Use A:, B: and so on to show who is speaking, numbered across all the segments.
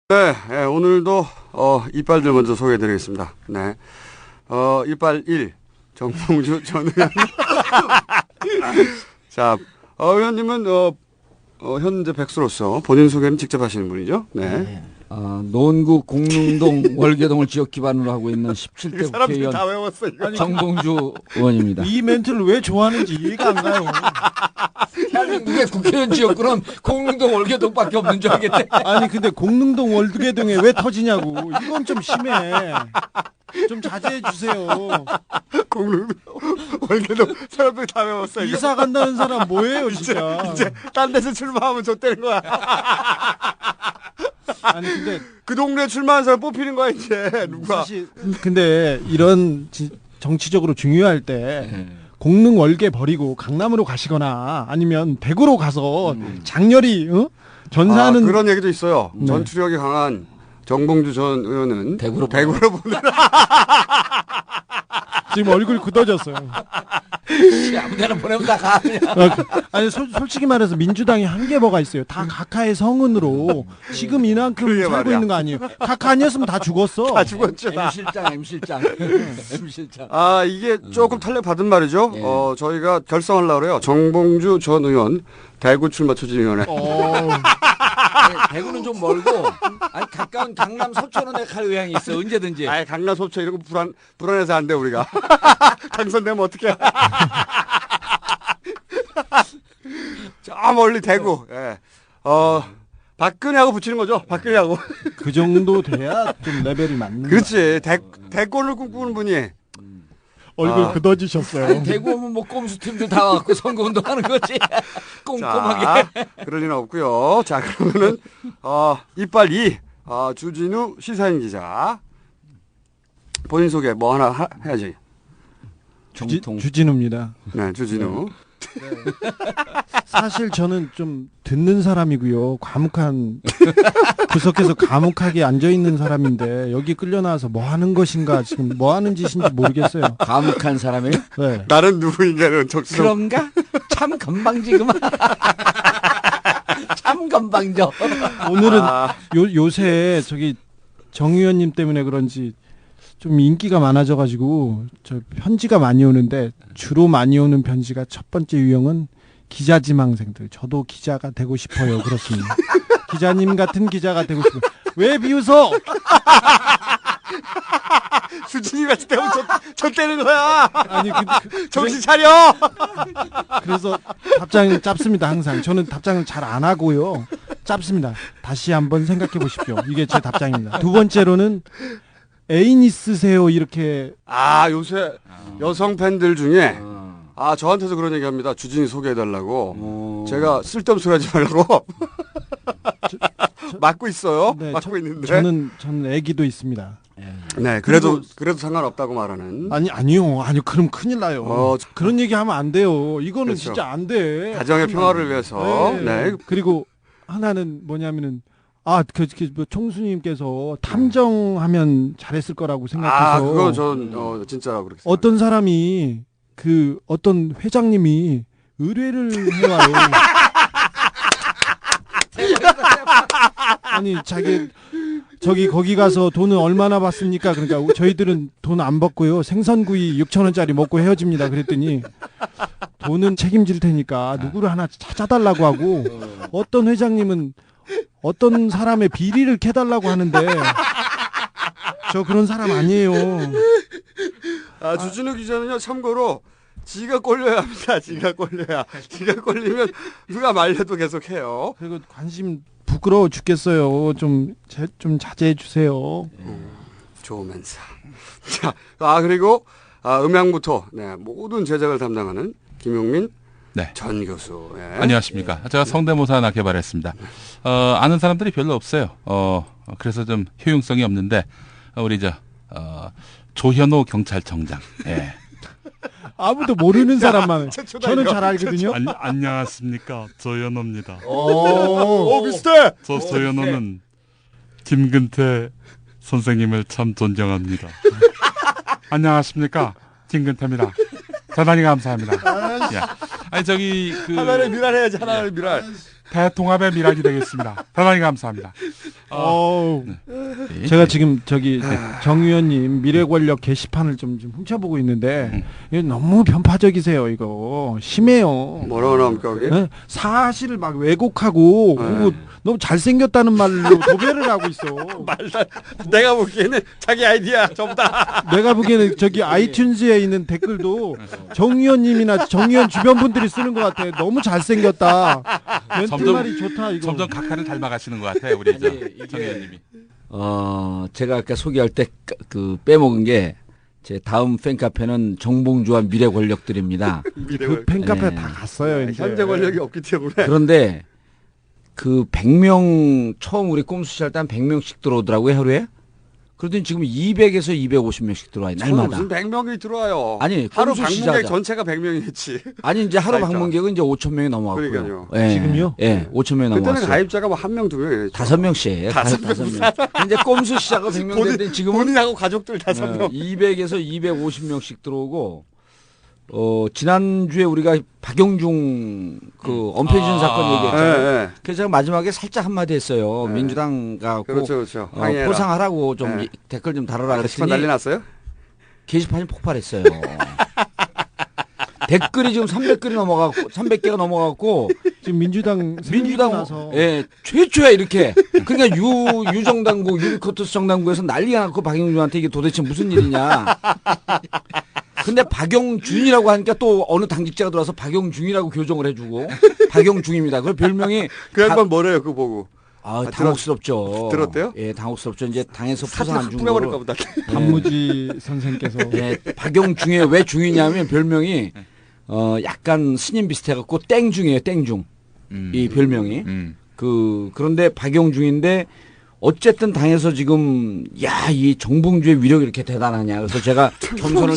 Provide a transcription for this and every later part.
A: 네, 네, 오늘도 이빨들 먼저 소개해드리겠습니다. 네, 이빨 1 정봉주 전 의원. 자, 의원님은 현재 백수로서 본인 소개는 직접 하시는 분이죠. 네.
B: 노원구 공릉동 월계동을 지역 기반으로 하고 있는 17대 국회의원
A: 다 외웠어, 이거.
B: 정봉주 의원입니다.
C: 이 멘트를 왜 좋아하는지 이해가 안 가요.
B: 대한민국의 국회의원 지역구는 공릉동 월계동밖에 없는 줄 알겠네.
C: 아니 근데 공릉동 월계동에 왜 터지냐고. 이건 좀 심해. 좀 자제해 주세요.
A: 공릉동 월계동 사람들 다 외웠어, 이거.
C: 이사 간다는 사람 뭐예요 진짜.
A: 이제 딴 데서 출마하면 좆되는 거야.
C: 아니 근데
A: 그 동네 출마한 사람 뽑히는 거야 이제 누가.
C: 사실 근데 이런 정치적으로 중요할 때 공릉 월계 버리고 강남으로 가시거나 아니면 대구로 가서 장렬히 전사하는
A: 그런 얘기도 있어요.
C: 네.
A: 전투력이 강한 정봉주 전 의원은
B: 대구로
A: 보내라.
C: 지금 얼굴 굳어졌어요.
B: 아무데나 보내면 다 가. 그냥.
C: 아니 솔직히 말해서 민주당이 한 게 뭐가 있어요. 다 각하의 성은으로 지금 이만큼
A: 그러게
C: 살고
A: 말이야.
C: 있는 거 아니에요. 각하 아니었으면 다 죽었어.
A: 다 죽었죠. 다.
B: M실장. M실장.
A: 이게 조금 탄력 받은 말이죠.
B: 예.
A: 저희가 결성하려고 그래요. 정봉주 전 의원 대구 출마 추진위원회.
B: 대구는 좀 멀고, 아니 가까운 강남 서초원에 갈 의향이 있어. 언제든지.
A: 아예 강남 소초 이런 거 불안해서 안 돼 우리가. 당선되면 어떡해. 저 멀리 대구. 예. 박근혜하고 붙이는 거죠. 박근혜하고.
C: 그 정도 돼야 좀 레벨이 맞는.
A: 그렇지. 대권을 꿈꾸는 분이.
C: 얼굴 굳어지셨어요.
B: 아니, 대구 오면 뭐 꼼수 팀들 다 와갖고 선거운동하는 거지. 꼼꼼하게.
A: 자, 그럴 리는 없고요. 자, 그러면은 이빨 2 주진우 시사인 기자 본인 소개 뭐 하나 해야지.
B: 정통.
C: 주진우입니다.
A: 네, 주진우.
C: 사실 저는 좀 듣는 사람이고요. 과묵한 구석에서 과묵하게 앉아 있는 사람인데 여기 끌려 나와서 뭐 하는 것인가 지금 뭐 하는 짓인지 모르겠어요.
B: 과묵한 사람이에요?
C: 네.
A: 나는 누구인가는 적성.
B: 그런가? 참 건방지 그만. 참 건방져.
C: 오늘은 요새 저기 정 의원님 때문에 그런지 좀 인기가 많아져가지고 저 편지가 많이 오는데 주로 많이 오는 편지가 첫 번째 유형은 기자 지망생들. 저도 기자가 되고 싶어요. 그렇습니다. 기자님 같은 기자가 되고 싶어요. 왜 비웃어?
A: 주진이 같이 되면 저 때는 거야.
C: 아니
A: 정신 차려.
C: 그래서 답장이 짧습니다. 항상 저는 답장을 잘 안 하고요. 짧습니다. 다시 한번 생각해 보십시오. 이게 제 답장입니다. 두 번째로는 애인 있으세요? 이렇게
A: 요새 여성 팬들 중에 저한테도 그런 얘기합니다. 주진이 소개해달라고. 제가 쓸데없는 소리 하지 말라고. 맡고 있어요.
C: 네,
A: 맡고 있는데.
C: 저는 애기도 있습니다.
A: 네, 그래도 상관없다고 말하는.
C: 아니요. 그럼 큰일 나요. 그런 얘기 하면 안 돼요. 이거는
A: 그렇죠.
C: 진짜 안 돼.
A: 가정의 평화를 위해서. 네.
C: 그리고 하나는 뭐냐면은 뭐 총수님께서 탐정하면 잘했을 거라고 생각해서.
A: 그거 전 진짜 그렇게.
C: 어떤 사람이 어떤 회장님이 의뢰를 해와요. 아니 거기 가서 돈은 얼마나 받습니까? 그러니까 저희들은 돈 안 받고요. 생선구이 6,000원짜리 먹고 헤어집니다. 그랬더니 돈은 책임질 테니까 누구를 하나 찾아달라고 하고 어떤 회장님은 어떤 사람의 비리를 캐달라고 하는데 저 그런 사람 아니에요.
A: 주진우 기자는요, 참고로 지가 꼴려야 합니다. 지가 꼴리면 누가 말려도 계속 해요.
C: 그리고 관심 부끄러워 죽겠어요. 좀 자제해 주세요.
A: 좋으면서. 자, 그리고 음향부터 모든 제작을 담당하는 김용민 전 교수. 예.
D: 안녕하십니까. 제가 성대모사 하나 개발했습니다. 아는 사람들이 별로 없어요. 그래서 좀 효용성이 없는데 우리 조현오 경찰청장. 예.
C: 아무도 모르는 사람만. 저는 잘 알거든요.
D: 안녕하십니까. 조현오입니다.
A: 비슷해.
D: 저 조현오는 김근태 선생님을 참 존경합니다. 안녕하십니까. 김근태입니다. 대단히 감사합니다. 예.
A: 하나를 미랄해야지. 하나를 미랄.
D: 대통합의 미랄이 되겠습니다. 대단히 감사합니다.
C: 제가 지금 저기 정 의원님 미래 권력 게시판을 좀 훔쳐보고 있는데 이거 너무 편파적이세요. 이거 심해요.
A: 뭐라고 나옵니까 거기?
C: 네? 사실을 막 왜곡하고 그리고 너무 잘생겼다는 말로 도배를 하고 있어.
A: 내가 보기에는 자기 아이디어 전부 다.
C: 내가 보기에는 저기 아이튠즈에 있는 댓글도 정 의원님이나 정 의원 주변 분들이 쓰는 것 같아. 너무 잘생겼다. 멘트말이 좋다 이거.
D: 점점 각하를 닮아가시는 것 같아요, 우리 정 의원님이.
B: 제가 아까 소개할 때 그 빼먹은 게 제 다음 팬카페는 정봉주와 미래 권력들입니다.
C: 그 팬카페
B: 네.
C: 다 갔어요. 이제.
A: 현재 권력이 없기 때문에.
B: 그런데 그 100명 처음 우리 꼼수 시할 때 한 100명씩 들어오더라고요, 하루에. 그러더니 지금 200에서 250명씩 들어와요, 날마다.
A: 무슨 100명이 들어와요.
B: 아니,
A: 하루
B: 꼼수
A: 방문객
B: 시작하자.
A: 전체가 100명이었지.
B: 아니 이제 하루
A: 가입자.
B: 방문객은 이제 5,000명이 넘어갔고요.
A: 그러니까요.
B: 예.
C: 지금요?
B: 예, 5,000명이
A: 그때는
B: 넘어갔어요.
A: 가입자가 뭐 1명, 2명 이랬죠.
B: 5명씩. 5명. 이제 꼼수 시작은 100명 됐는데 지금은
A: 본인하고 가족들 5명.
B: 200에서 250명씩 들어오고 지난주에 우리가 박영중 그 언패진 사건 얘기했잖아요.
A: 예, 예.
B: 그래서 제가 마지막에 살짝 한마디 했어요.
A: 네.
B: 민주당 가고
A: 그렇죠, 그렇죠. 항의해라.
B: 포상하라고 좀
A: 네.
B: 댓글 좀 달아라
A: 게시판 난리
B: 그랬더니
A: 났어요?
B: 게시판이 폭발했어요. 댓글이 지금 300개가 넘어갔고
C: 지금 민주당 나서
B: 최초야 이렇게. 그러니까 유정당국 유리코터스 정당국에서 난리가 났고 박영준한테 이게 도대체 무슨 일이냐. 근데 박영준이라고 하니까 또 어느 당직자가 들어와서 박영준이라고 교정을 해주고 박영준입니다. 그 별명이
A: 그 양반 뭐래요, 그거 보고.
B: 당혹스럽죠.
A: 들었대요?
B: 예, 당혹스럽죠. 이제 당에서
A: 사진
B: 포상 안
A: 확
B: 준
A: 뿌려버릴
B: 거로.
A: 겁니다.
C: 단무지 선생께서
B: 예, 박영중에 왜 중이냐면 별명이 약간 스님 비슷해갖고 땡중이에요. 땡중. 이 별명이. 그런데 박영중인데 어쨌든 당에서 지금 이 정봉주의 위력이 이렇게 대단하냐. 그래서 제가 겸손을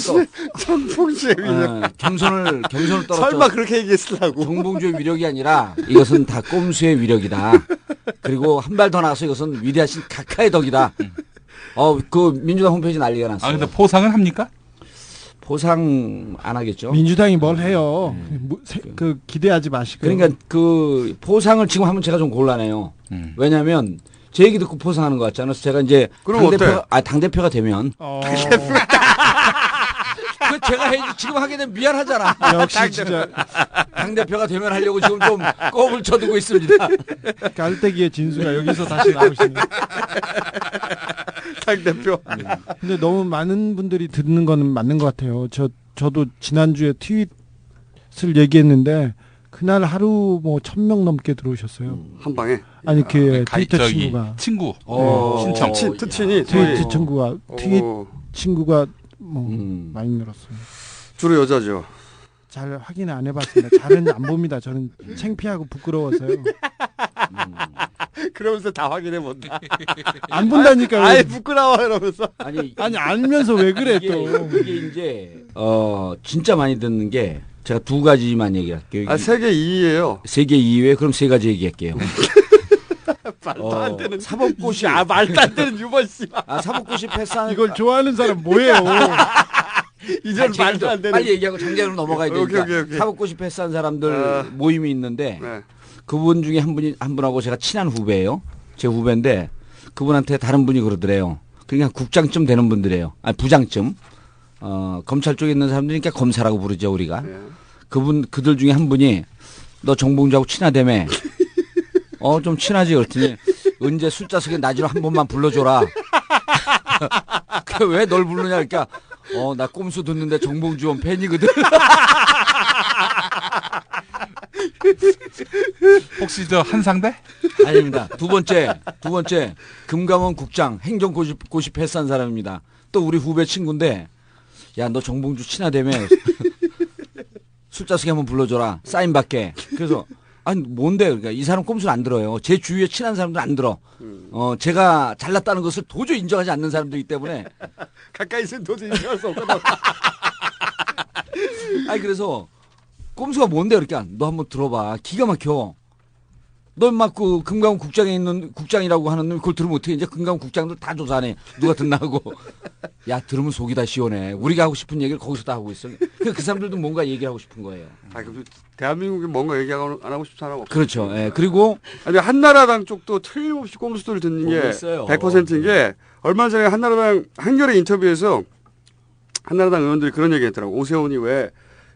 A: 정봉주의 위력.
B: 겸손을 떨었죠.
A: 설마 그렇게 얘기했으려고.
B: 정봉주의 위력이 아니라 이것은 다 꼼수의 위력이다. 그리고 한 발 더 나가서 이것은 위대하신 각하의 덕이다. 그 민주당 홈페이지 난리가 났어요.
D: 근데 포상은 합니까?
B: 포상 안 하겠죠.
C: 민주당이 뭘 해요? 그 기대하지 마시고.
B: 그러니까 그 포상을 지금 하면 제가 좀 곤란해요. 왜냐하면 제 얘기 듣고 포상하는 것 같잖아요. 그래서 제가 이제
A: 그럼
B: 당대표가 되면 그 제가 지금 하게 되면 미안하잖아.
C: 역시 진짜
B: 당대표가 되면 하려고 지금 좀 꼽을 쳐두고 있습니다.
C: 깔때기의 진수가 여기서 다시 나오시네.
A: 당대표.
C: 근데 너무 많은 분들이 듣는 거는 맞는 것 같아요. 저도 지난주에 트윗을 얘기했는데 그날 하루 뭐 1,000명 넘게 들어오셨어요.
A: 한 방에.
C: 아니 그 트위터
D: 저기
C: 친구가
D: 친구
B: 신청.
A: 특친이
C: 트위터 친구가 트윗
A: 오,
C: 친구가 뭐 많이 늘었어요.
A: 주로 여자죠.
C: 잘 확인 안 해봤습니다. 잘은 안 봅니다. 저는 창피하고 부끄러워서요.
A: 그러면서 다 확인해 본다.
C: 안 본다니까요.
A: 아예 부끄러워 이러면서.
B: 아니
C: 알면서 왜 그래
B: 이게,
C: 또.
B: 이게 이제 진짜 많이 듣는 게 제가 두 가지만 얘기할게요.
A: 세계 2위예요.
B: 세계 2위에 그럼 세 가지 얘기할게요.
A: 말도 안 되는
B: 사법고시.
A: 말도 안 되는 유머 씨.
B: 사법고시 패스한
C: 이걸 좋아하는 사람 뭐예요?
A: 이제 말도 안 되는.
B: 빨리 얘기하고 장기로 넘어가야 되니까.
A: 오케이.
B: 사법고시 패스한 사람들 모임이 있는데
A: 네.
B: 그분 중에 한 분하고 제가 친한 후배예요. 제 후배인데 그분한테 다른 분이 그러더래요. 그러니까 국장쯤 되는 분들이에요. 아니 부장쯤. 검찰 쪽에 있는 사람들이니까 검사라고 부르죠 우리가.
A: 네.
B: 그들 중에 한 분이 너 정봉주하고 친하다며. 좀 친하지 그랬더니 언제 술자석에 낮으로 한 번만 불러줘라. 왜 널 부르냐 그러니까 나 꼼수 듣는데 정봉주 팬이거든.
D: 혹시 저 한상대?
B: 아닙니다. 두 번째 금감원 국장 행정고시 패스한 사람입니다. 또 우리 후배 친구인데 야 너 정봉주 친하다며. 술자석에 한번 불러줘라. 사인 받게. 그래서 아니 뭔데 그러니까 이 사람 꼼수를 안 들어요. 제 주위에 친한 사람들 안 들어. 제가 잘났다는 것을 도저히 인정하지 않는 사람들이기 때문에
A: 가까이 있으면 도저히 인정할 수 없거든.
B: 아니 그래서 꼼수가 뭔데 그러니까 너 한번 들어봐. 기가 막혀. 너 막 그 금강원 국장에 있는 국장이라고 하는 놈 그걸 들으면 어떻게 이제 금강원 국장들 다 조사하네. 누가 듣나고. 야 들으면 속이 다 시원해. 우리가 하고 싶은 얘기를 거기서 다 하고 있어. 그 사람들도 뭔가 얘기하고 싶은 거예요.
A: 아, 그 대한민국에 뭔가 얘기 안 하고 싶은 사람 없어.
B: 그렇죠. 예. 그리고
A: 아니 한나라당 쪽도 틀림없이 꼼수들을 듣는
B: 보고
A: 게
B: 있어요.
A: 100%인 게 얼마 전에 한나라당 한겨레 인터뷰에서 한나라당 의원들이 그런 얘기했더라고. 오세훈이 왜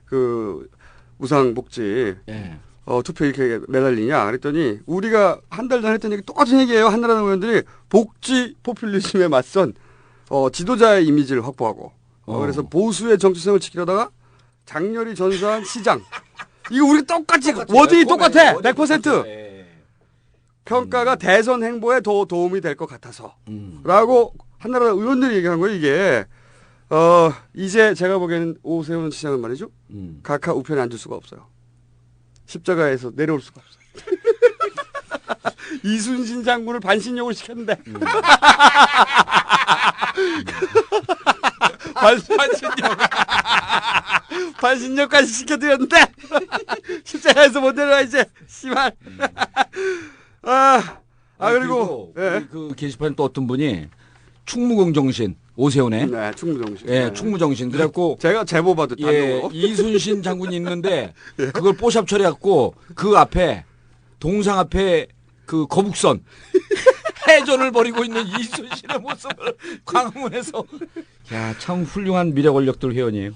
A: 그 무상복지
B: 예.
A: 투표 이렇게 매달리냐 그랬더니 우리가 한 달 전에 했던 얘기 똑같은 얘기예요. 한나라당 의원들이 복지 포퓰리즘에 맞선 지도자의 이미지를 확보하고 그래서 보수의 정치성을 지키려다가 장렬히 전수한 시장 이거 우리 똑같이 워딩이 똑같아. 100%. 평가가 대선 행보에 더 도움이 될 것 같아서 라고 한나라당 의원들이 얘기한 거예요. 이게 이제 제가 보기에는 오세훈 시장은 말이죠. 각하 우편에 앉을 수가 없어요. 십자가에서 내려올 수가 없어요. 이순신 장군을 반신욕을 시켰는데 반신욕까지 시켜드렸는데 십자가에서 못 내려와 이제 씨발. 그리고 예.
B: 그 게시판에 또 어떤 분이 충무공정신 오세훈의
A: 네, 충무정신.
B: 예,
A: 네.
B: 충무정신. 그래갖고
A: 제가 제보 받은
B: 예,
A: 단독으로.
B: 이순신 장군이 있는데 그걸 뽀샵 처리해갖고 그 앞에 동상 앞에 그 거북선 해전을 벌이고 있는 이순신의 모습을 광화문에서 야, 참 훌륭한 미래 권력들 회원이에요.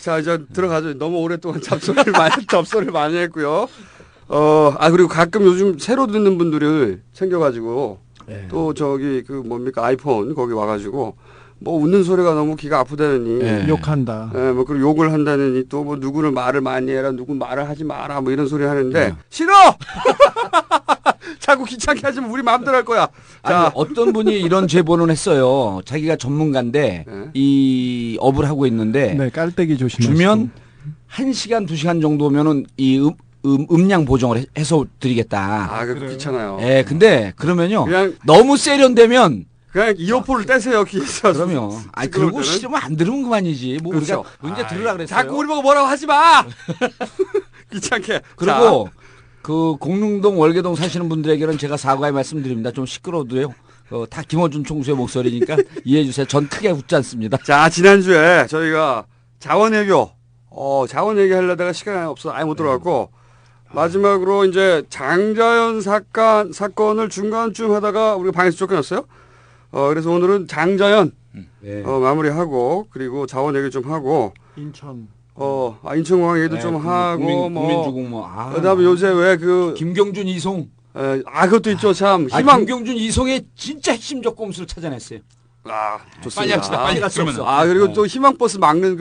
A: 자 이제 들어가죠. 너무 오랫동안 잡소리를 많이 했고요. 그리고 가끔 요즘 새로 듣는 분들을 챙겨가지고
B: 네.
A: 또 저기 그 뭡니까 아이폰 거기 와가지고 뭐 웃는 소리가 너무 귀가 아프다느니
B: 네.
C: 욕한다.
A: 뭐 그리고 욕을 한다느니 또 뭐 누구를 말을 많이 해라 누구 말을 하지 마라 뭐 이런 소리 하는데
B: 네.
A: 싫어. 자꾸 귀찮게 하지면 우리 마음대로 할 거야.
B: 아니, 어떤 분이 이런 제보는 했어요. 자기가 전문가인데
A: 네.
B: 이 업을 하고 있는데
C: 네, 깔때기 조심하시고.
B: 주면 1시간 2시간 정도면은 이 음량 보정을 해서 드리겠다.
A: 그거 귀찮아요.
B: 예, 근데 그러면요.
A: 그냥
B: 너무 세련되면
A: 그냥 이어폰을 떼세요 귀에서.
B: 그러면 아니
A: 시끄러울
B: 그러고
A: 때는.
B: 싫으면 안 들으면 그만이지. 뭐
A: 그렇죠.
B: 우리가 이제 들으라 그랬어요.
A: 자꾸 우리 보고 뭐라고 하지 마. 귀찮게.
B: 그리고 그 공릉동 월계동 사시는 분들에게는 제가 사과의 말씀드립니다. 좀 시끄러워도요. 다 김어준 총수의 목소리니까 이해해 주세요. 전 크게 웃지 않습니다.
A: 자, 지난주에 저희가 자원외교, 자원외교 하려다가 시간이 없어서 아예 못 들어갔고, 마지막으로 이제 장자연 사건을 중간쯤 하다가 우리가 방에서 쫓겨났어요. 그래서 오늘은 장자연,
B: 네.
A: 마무리하고, 그리고 자원외교 좀 하고,
C: 인천.
A: 인천공항 얘기도
B: 네,
A: 좀 하고,
B: 국민주공 뭐.
A: 그다음에 요새 왜
B: 김경준 이송.
A: 그것도 있죠, 참. 희망.
B: 김경준 이송의 진짜 핵심적 꼼수를 찾아냈어요.
A: 좋습니다.
D: 빨리 합시다. 빨리
B: 갈 수
D: 그러면.
B: 없어.
A: 그리고 또 희망버스 막는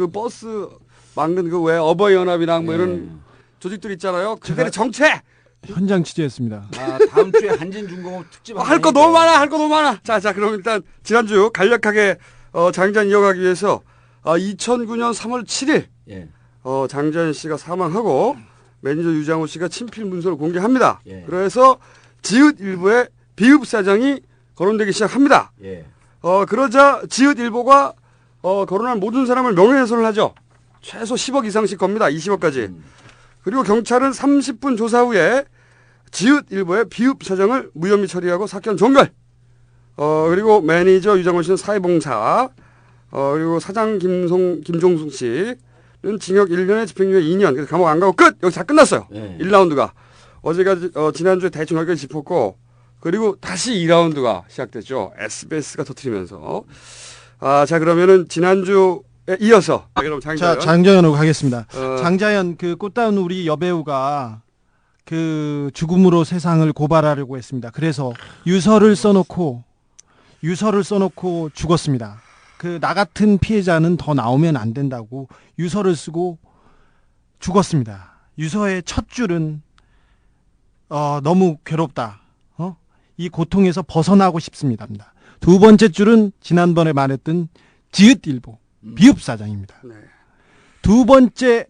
A: 그 왜 어버이연합이랑 뭐
B: 네.
A: 이런 조직들 있잖아요. 그들의 정체!
C: 현장 취재했습니다.
B: 다음 주에 한진중공업 특집
A: 할 거 너무 많아. 자, 그럼 일단 지난주 간략하게 장전 이어가기 위해서 2009년 3월 7일
B: 예.
A: 장자연 씨가 사망하고 매니저 유장호 씨가 친필 문서를 공개합니다.
B: 예.
A: 그래서 지읒일보의 비읍사장이 거론되기 시작합니다.
B: 예.
A: 그러자 지읒일보가 거론한 모든 사람을 명예훼손을 하죠. 최소 10억 이상씩 겁니다. 20억까지. 그리고 경찰은 30분 조사 후에 지읒일보의 비읍사장을 무혐의 처리하고 사건 종결. 그리고 매니저 유장호 씨는 사회봉사. 그리고 사장 김종숙 씨는 징역 1년에 집행유예 2년. 그래서 감옥 안 가고 끝! 여기서 다 끝났어요.
B: 네.
A: 1라운드가. 어제까지, 지난주에 대충 여기까지 짚었고, 그리고 다시 2라운드가 시작됐죠. SBS가 터뜨리면서. 자, 그러면은 지난주에 이어서. 그럼
C: 자, 장자연으로 가겠습니다.
A: 어.
C: 장자연 그 꽃다운 우리 여배우가 그 죽음으로 세상을 고발하려고 했습니다. 그래서 유서를 써놓고 죽었습니다. 그 나 같은 피해자는 더 나오면 안 된다고 유서를 쓰고 죽었습니다. 유서의 첫 줄은 너무 괴롭다. 이 고통에서 벗어나고 싶습니다. 두 번째 줄은 지난번에 말했던 지읒일보 비읍사장입니다.
A: 네.
C: 두 번째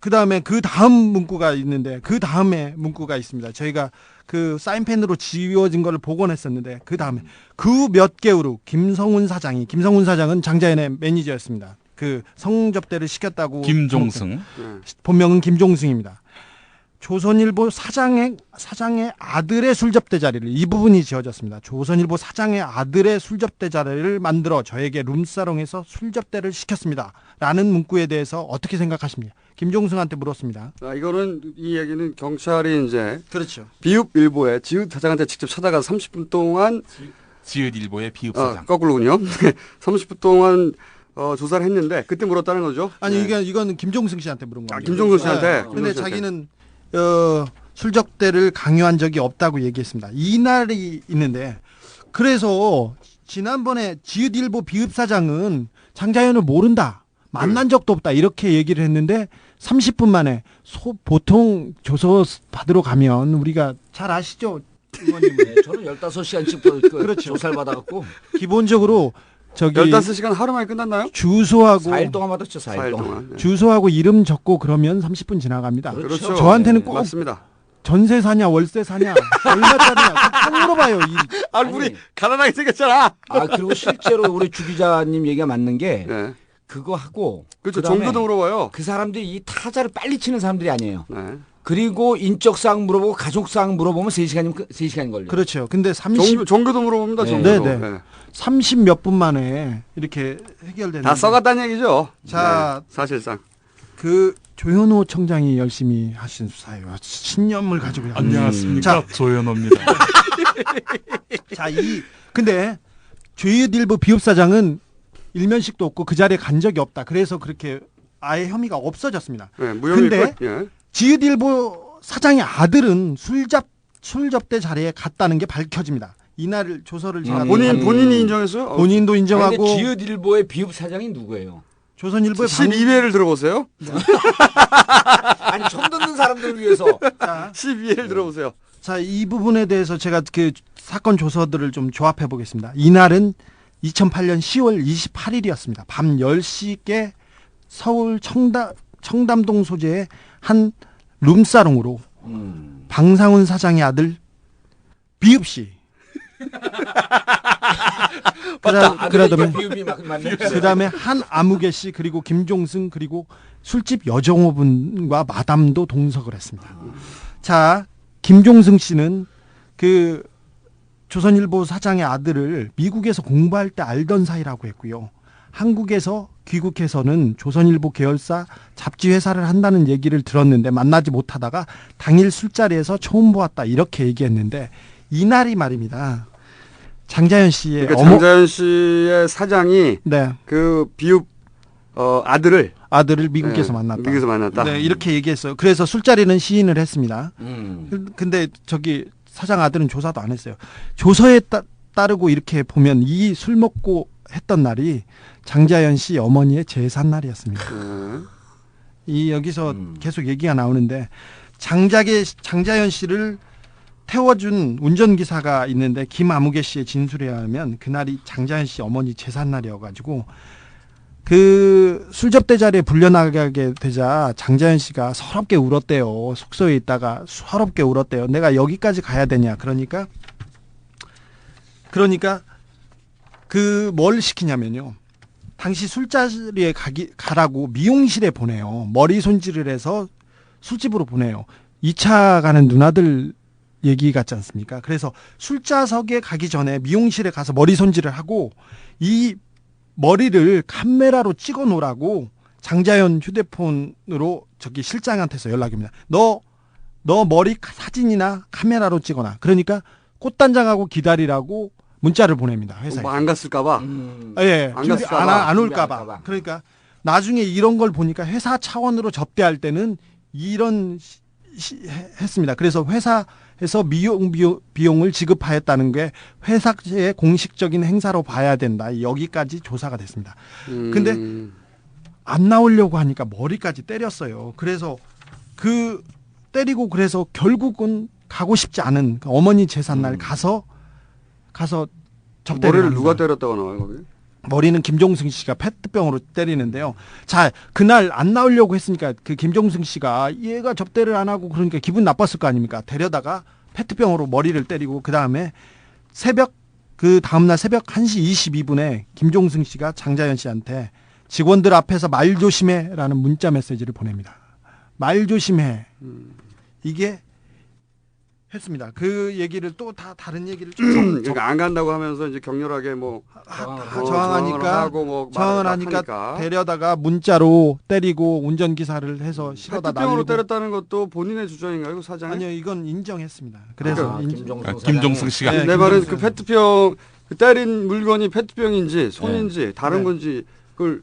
C: 그다음에 그 다음 문구가 있는데 그 다음에 문구가 있습니다. 저희가 그 사인펜으로 지워진 거를 복원했었는데 그 다음에 그 몇 개월 후 김성훈 사장은 장자연의 매니저였습니다. 그 성접대를 시켰다고.
D: 김종승.
A: 네.
C: 본명은 김종승입니다. 조선일보 사장의 아들의 술접대 자리를, 이 부분이 지어졌습니다. 조선일보 사장의 아들의 술접대 자리를 만들어 저에게 룸사롱에서 술접대를 시켰습니다. 라는 문구에 대해서 어떻게 생각하십니까? 김종승한테 물었습니다.
A: 이거는 이 얘기는 경찰이 이제
C: 그렇죠.
A: 비읍일보에 지읒 사장한테 직접 찾아가서 30분 동안
D: 지읒일보의 비읍사장.
A: 거꾸로군요. 30분 동안 조사를 했는데 그때 물었다는 거죠.
C: 아니
A: 네.
C: 이거는 김종승 씨한테 물은 겁니다.
A: 김종승 씨한테.
C: 네.
A: 김종승
C: 근데
A: 씨한테.
C: 자기는 술접대를 강요한 적이 없다고 얘기했습니다. 이날이 있는데, 그래서 지난번에 지읒일보 비읍사장은 장자연을 모른다, 만난 적도 없다 이렇게 얘기를 했는데 30분 만에 보통 조서 받으러 가면 우리가 잘 아시죠? 의원님.
B: 네, 저는 15시간씩
C: 그렇죠.
B: 조사를 받아갖고
C: 기본적으로 저기
A: 15시간 하루 만에 끝났나요?
C: 주소하고
B: 4일 동안 받았죠. 4일
A: 4일
B: 동안.
A: 동안. 네.
C: 주소하고 이름 적고 그러면 30분 지나갑니다.
B: 그렇죠.
C: 저한테는
B: 네,
C: 꼭
A: 맞습니다.
C: 전세 사냐 월세 사냐 얼마짜리냐 꼭 물어봐요.
A: 얼굴이
B: 아니.
A: 가난하게 생겼잖아.
B: 그리고 실제로 우리 주 기자님 얘기가 맞는 게
A: 네.
B: 그거 하고
A: 그렇죠.
B: 그다음에
A: 정보도 물어봐요.
B: 그 사람들이 이 타자를 빨리 치는 사람들이 아니에요.
A: 네.
B: 그리고 인적사항 물어보고 가족사항 물어보면 3시간이면 3시간이 걸려요.
C: 그렇죠. 근데 30
A: 정교도 물어봅니다.
B: 네.
A: 정교도.
C: 네, 네. 30몇 분 만에 이렇게 해결되는.
A: 다 써갔다는 얘기죠.
C: 자,
A: 네, 사실상.
C: 그 조현호 청장이 열심히 하신 수사예요. 신념을 가지고.
D: 안녕하십니까.
C: 자.
D: 조현호입니다.
C: 자, 근데 조현일보 비읍사장은 일면식도 없고 그 자리에 간 적이 없다. 그래서 그렇게 아예 혐의가 없어졌습니다.
A: 네, 무혐의
C: 근데
A: 끝. 예.
C: 지읒일보 사장의 아들은 술접대 자리에 갔다는 게 밝혀집니다. 이날 조서를 제가
A: 본인이 인정했어요?
C: 본인도
B: 근데
C: 인정하고
B: 지읒일보의 비읍 사장이 누구예요?
C: 조선일보의
A: 12회를 들어보세요.
B: 아니 처음 듣는 사람들을 위해서.
C: 자,
A: 12회를 들어보세요.
C: 자, 이 부분에 대해서 제가 그 사건 조서들을 좀 조합해 보겠습니다. 이날은 2008년 10월 28일이었습니다. 밤 10시께 서울 청담동 소재의 한 룸사롱으로 방상훈 사장의 아들 비읍씨 그다음에
B: 비읍이 맞네.
C: 그다음에 한 아무개 씨 그리고 김종승 그리고 술집 여정호분과 마담도 동석을 했습니다. 자, 김종승 씨는 그 조선일보 사장의 아들을 미국에서 공부할 때 알던 사이라고 했고요. 한국에서 귀국해서는 조선일보 계열사 잡지 회사를 한다는 얘기를 들었는데 만나지 못하다가 당일 술자리에서 처음 보았다 이렇게 얘기했는데 이날이 말입니다. 장자연 씨의
A: 그러니까 장자연 씨의 사장이
C: 네,
A: 그 비읍 아들을
C: 미국에서
A: 네,
C: 만났다.
A: 미국에서 만났다.
C: 네, 이렇게 얘기했어요. 그래서 술자리는 시인을 했습니다. 근데 저기 사장 아들은 조사도 안 했어요. 조서에 따르고 이렇게 보면 이 술 먹고 했던 날이 장자연 씨 어머니의 제삿날이었습니다.
A: 네.
C: 이 여기서 계속 얘기가 나오는데 장자연 씨를 태워준 운전기사가 있는데 김아무개 씨의 진술에 의하면 그날이 장자연 씨 어머니 제삿날이어가지고 그 술접대 자리에 불려나가게 되자 장자연 씨가 서럽게 울었대요. 숙소에 있다가 서럽게 울었대요. 내가 여기까지 가야 되냐. 그러니까 그 뭘 시키냐면요. 당시 술자리에 가라고 미용실에 보내요. 머리 손질을 해서 술집으로 보내요. 2차 가는 누나들 얘기 같지 않습니까? 그래서 술자석에 가기 전에 미용실에 가서 머리 손질을 하고 이 머리를 카메라로 찍어 놓으라고 장자연 휴대폰으로 저기 실장한테서 연락이 옵니다. 너 머리 사진이나 카메라로 찍어놔. 그러니까 꽃단장하고 기다리라고 문자를 보냅니다. 회사에.
A: 뭐 안 갔을까봐.
C: 예,
A: 안 갔을까 봐.
C: 안 올까봐. 그러니까 나중에 이런 걸 보니까 회사 차원으로 접대할 때는 이런 했습니다. 그래서 회사에서 비용을 지급하였다는 게 회사의 공식적인 행사로 봐야 된다. 여기까지 조사가 됐습니다. 근데 안 나오려고 하니까 머리까지 때렸어요. 그래서 때리고 그래서 결국은 가고 싶지 않은 어머니 제삿날 가서 접대를
A: 머리를
C: 합니다.
A: 누가 때렸다고 나와요 거기?
C: 머리는 김종승 씨가 페트병으로 때리는데요. 자, 그날 안 나오려고 했으니까 그 김종승 씨가 얘가 접대를 안 하고 그러니까 기분 나빴을 거 아닙니까? 데려다가 페트병으로 머리를 때리고 그 다음날 새벽 1시 22분에 김종승 씨가 장자연 씨한테 직원들 앞에서 말 조심해라는 문자 메시지를 보냅니다. 말 조심해. 이게 했습니다. 그 얘기를 또 다 다른 얘기를 좀
A: 그러니까 안 간다고 하면서 이제 격렬하게 뭐
C: 저항하니까
A: 하고 뭐
C: 저항을
A: 말을
C: 하니까
A: 하니까.
C: 데려다가 문자로 때리고 운전기사를 해서 실어다
A: 페트병으로
C: 날리고.
A: 때렸다는 것도 본인의 주장인가요, 사장이?
C: 아니요, 이건 인정했습니다. 그래서
D: 김종승 씨가
C: 네,
A: 내 말은
C: 김종승.
A: 그 페트병 그 때린 물건이 페트병인지 손인지 다른
C: 네.
A: 건지 그걸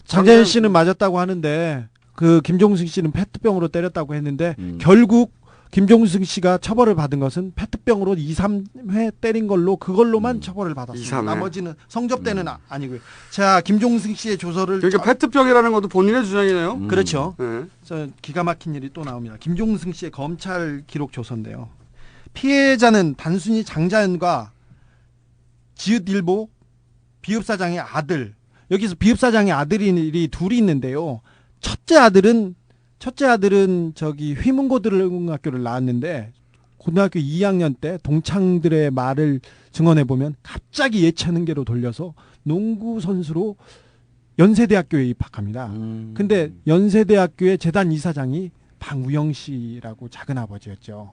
C: 장자연 씨는 맞았다고 하는데 그 김종승 씨는 페트병으로 때렸다고 했는데 결국 김종승 씨가 처벌을 받은 것은 페트병으로 2, 3회 때린 걸로 그걸로만 처벌을 받았습니다.
A: 2, 3회.
C: 나머지는 성접대는 아니고요. 자, 김종승 씨의 조서를
A: 그러니까 페트병이라는 것도 본인의 주장이네요.
C: 그렇죠.
A: 네.
C: 저 기가 막힌 일이 또 나옵니다. 김종승 씨의 검찰 기록 조서인데요. 피해자는 단순히 장자연과 지읒일보 비읍사장의 아들. 여기서 비읍사장의 아들이 둘이 있는데요. 첫째 아들은 저기 휘문고등학교를 나왔는데 고등학교 2학년 때 동창들의 말을 증언해 보면 갑자기 예체능계로 돌려서 농구 선수로 연세대학교에 입학합니다. 근데 연세대학교의 재단 이사장이 방우영 씨라고 작은 아버지였죠.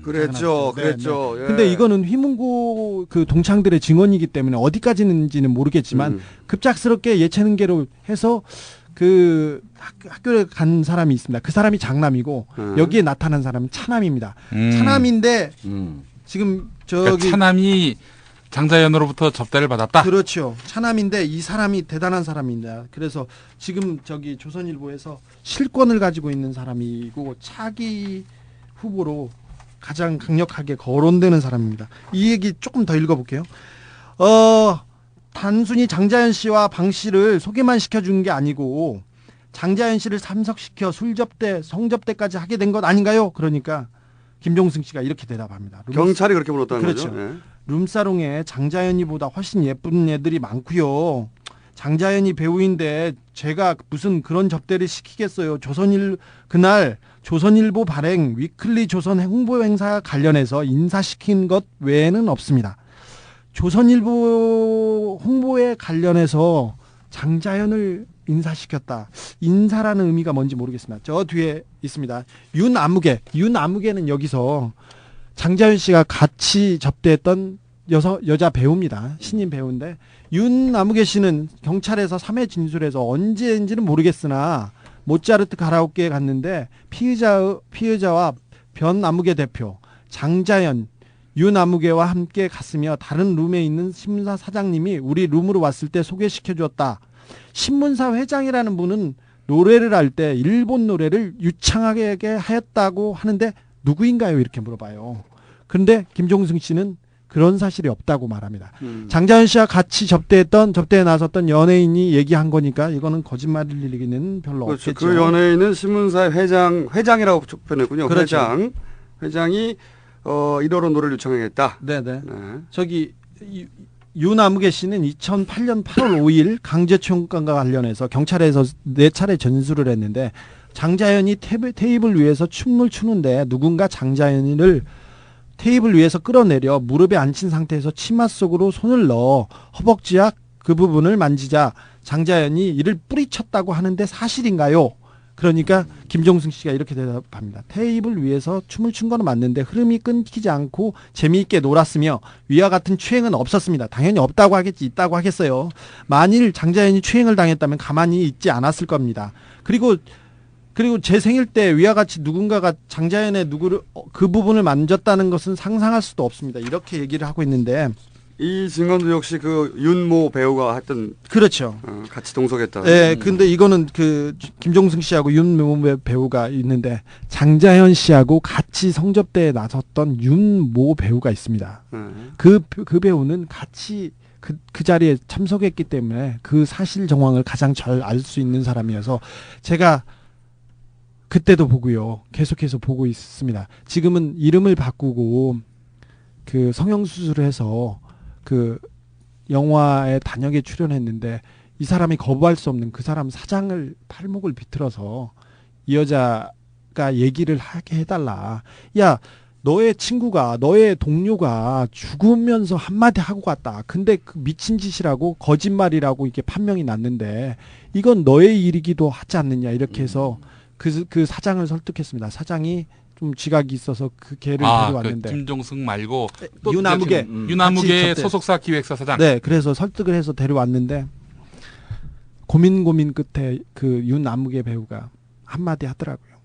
A: 그랬죠,
C: 네,
A: 그랬죠.
C: 네.
A: 예.
C: 근데 이거는 휘문고 그 동창들의 증언이기 때문에 어디까지는지는 모르겠지만 급작스럽게 예체능계로 해서 그 학교에 간 사람이 있습니다. 그 사람이 장남이고 여기에 나타난 사람은 차남입니다. 차남인데 지금
D: 그러니까
C: 저기
D: 차남이 장자연으로부터 접대를 받았다.
C: 그렇죠. 차남인데 이 사람이 대단한 사람입니다. 그래서 지금 저기 조선일보에서 실권을 가지고 있는 사람이고 차기 후보로 가장 강력하게 거론되는 사람입니다. 이 얘기 조금 더 읽어볼게요. 단순히 장자연 씨와 방 씨를 소개만 시켜준 게 아니고 장자연 씨를 참석시켜 술접대, 성접대까지 하게 된 것 아닌가요? 그러니까 김종승 씨가 이렇게 대답합니다.
A: 경찰이 그렇게 물었다는
C: 그렇죠.
A: 거죠. 예.
C: 룸사롱에 장자연이보다 훨씬 예쁜 애들이 많고요. 장자연이 배우인데 제가 무슨 그런 접대를 시키겠어요. 그날 조선일보 발행 위클리 조선 홍보 행사 관련해서 인사시킨 것 외에는 없습니다. 조선일보 홍보에 관련해서 장자연을 인사시켰다. 인사라는 의미가 뭔지 모르겠습니다. 저 뒤에 있습니다. 윤아무개는 여기서 장자연 씨가 같이 접대했던 여자 배우입니다. 신인 배우인데 윤아무개 씨는 경찰에서 3회 진술해서 언제인지는 모르겠으나 모차르트 가라오케에 갔는데 피의자와 변아무개 대표, 장자연, 윤아무개와 함께 갔으며 다른 룸에 있는 신문사 사장님이 우리 룸으로 왔을 때 소개시켜 주었다. 신문사 회장이라는 분은 노래를 할 때 일본 노래를 유창하게 하였다고 하는데 누구인가요? 이렇게 물어봐요. 그런데 김종승 씨는 그런 사실이 없다고 말합니다. 장자연 씨와 같이 접대에 나섰던 연예인이 얘기한 거니까 이거는 거짓말일 리는 별로
A: 그렇죠.
C: 없겠죠.
A: 그 연예인은 신문사 회장이라고 표현했군요.
C: 그렇죠.
A: 회장이 이러한 노래를 요청하겠다.
C: 네네.
A: 네.
C: 저기 윤아무개 씨는 2008년 8월 5일 강제추행과 관련해서 경찰에서 4차례 전수를 했는데 장자연이 테이블 위에서 춤을 추는데 누군가 장자연을 테이블 위에서 끌어내려 무릎에 앉힌 상태에서 치마 속으로 손을 넣어 허벅지와 그 부분을 만지자 장자연이 이를 뿌리쳤다고 하는데 사실인가요? 그러니까 김종승 씨가 이렇게 대답합니다. 테이블 위에서 춤을 춘 건 맞는데 흐름이 끊기지 않고 재미있게 놀았으며 위와 같은 추행은 없었습니다. 당연히 없다고 하겠지 있다고 하겠어요. 만일 장자연이 추행을 당했다면 가만히 있지 않았을 겁니다. 그리고 제 생일 때 위와 같이 누군가가 장자연의 그 부분을 만졌다는 것은 상상할 수도 없습니다. 이렇게 얘기를 하고 있는데
A: 이 증언도 역시 그 윤모 배우가 했던
C: 그렇죠.
A: 같이 동석했다.
C: 네, 근데 이거는 그 김종승 씨하고 윤모 배우가 있는데 장자연 씨하고 같이 성접대에 나섰던 윤모 배우가 있습니다. 그 배우는 같이 그 자리에 참석했기 때문에 그 사실 정황을 가장 잘 알 수 있는 사람이어서 제가 그때도 보고요. 계속해서 보고 있습니다. 지금은 이름을 바꾸고 그 성형수술을 해서 그 영화에 단역에 출연했는데 이 사람이 거부할 수 없는 그 사람 사장을 팔목을 비틀어서 이 여자가 얘기를 하게 해달라. 야, 너의 친구가 너의 동료가 죽으면서 한마디 하고 갔다. 근데 그 미친 짓이라고 거짓말이라고 이게 판명이 났는데 이건 너의 일이기도 하지 않느냐 이렇게 해서 그 사장을 설득했습니다. 사장이 좀 지각이 있어서 그 걔를 데려왔는데
D: 그 김종승 말고
C: 유나무게
D: 유나무게
C: 같이
D: 소속사 기획사 사장.
C: 네, 그래서 설득을 해서 데려왔는데 고민 끝에 그 윤아무개 배우가 한마디 하더라고요.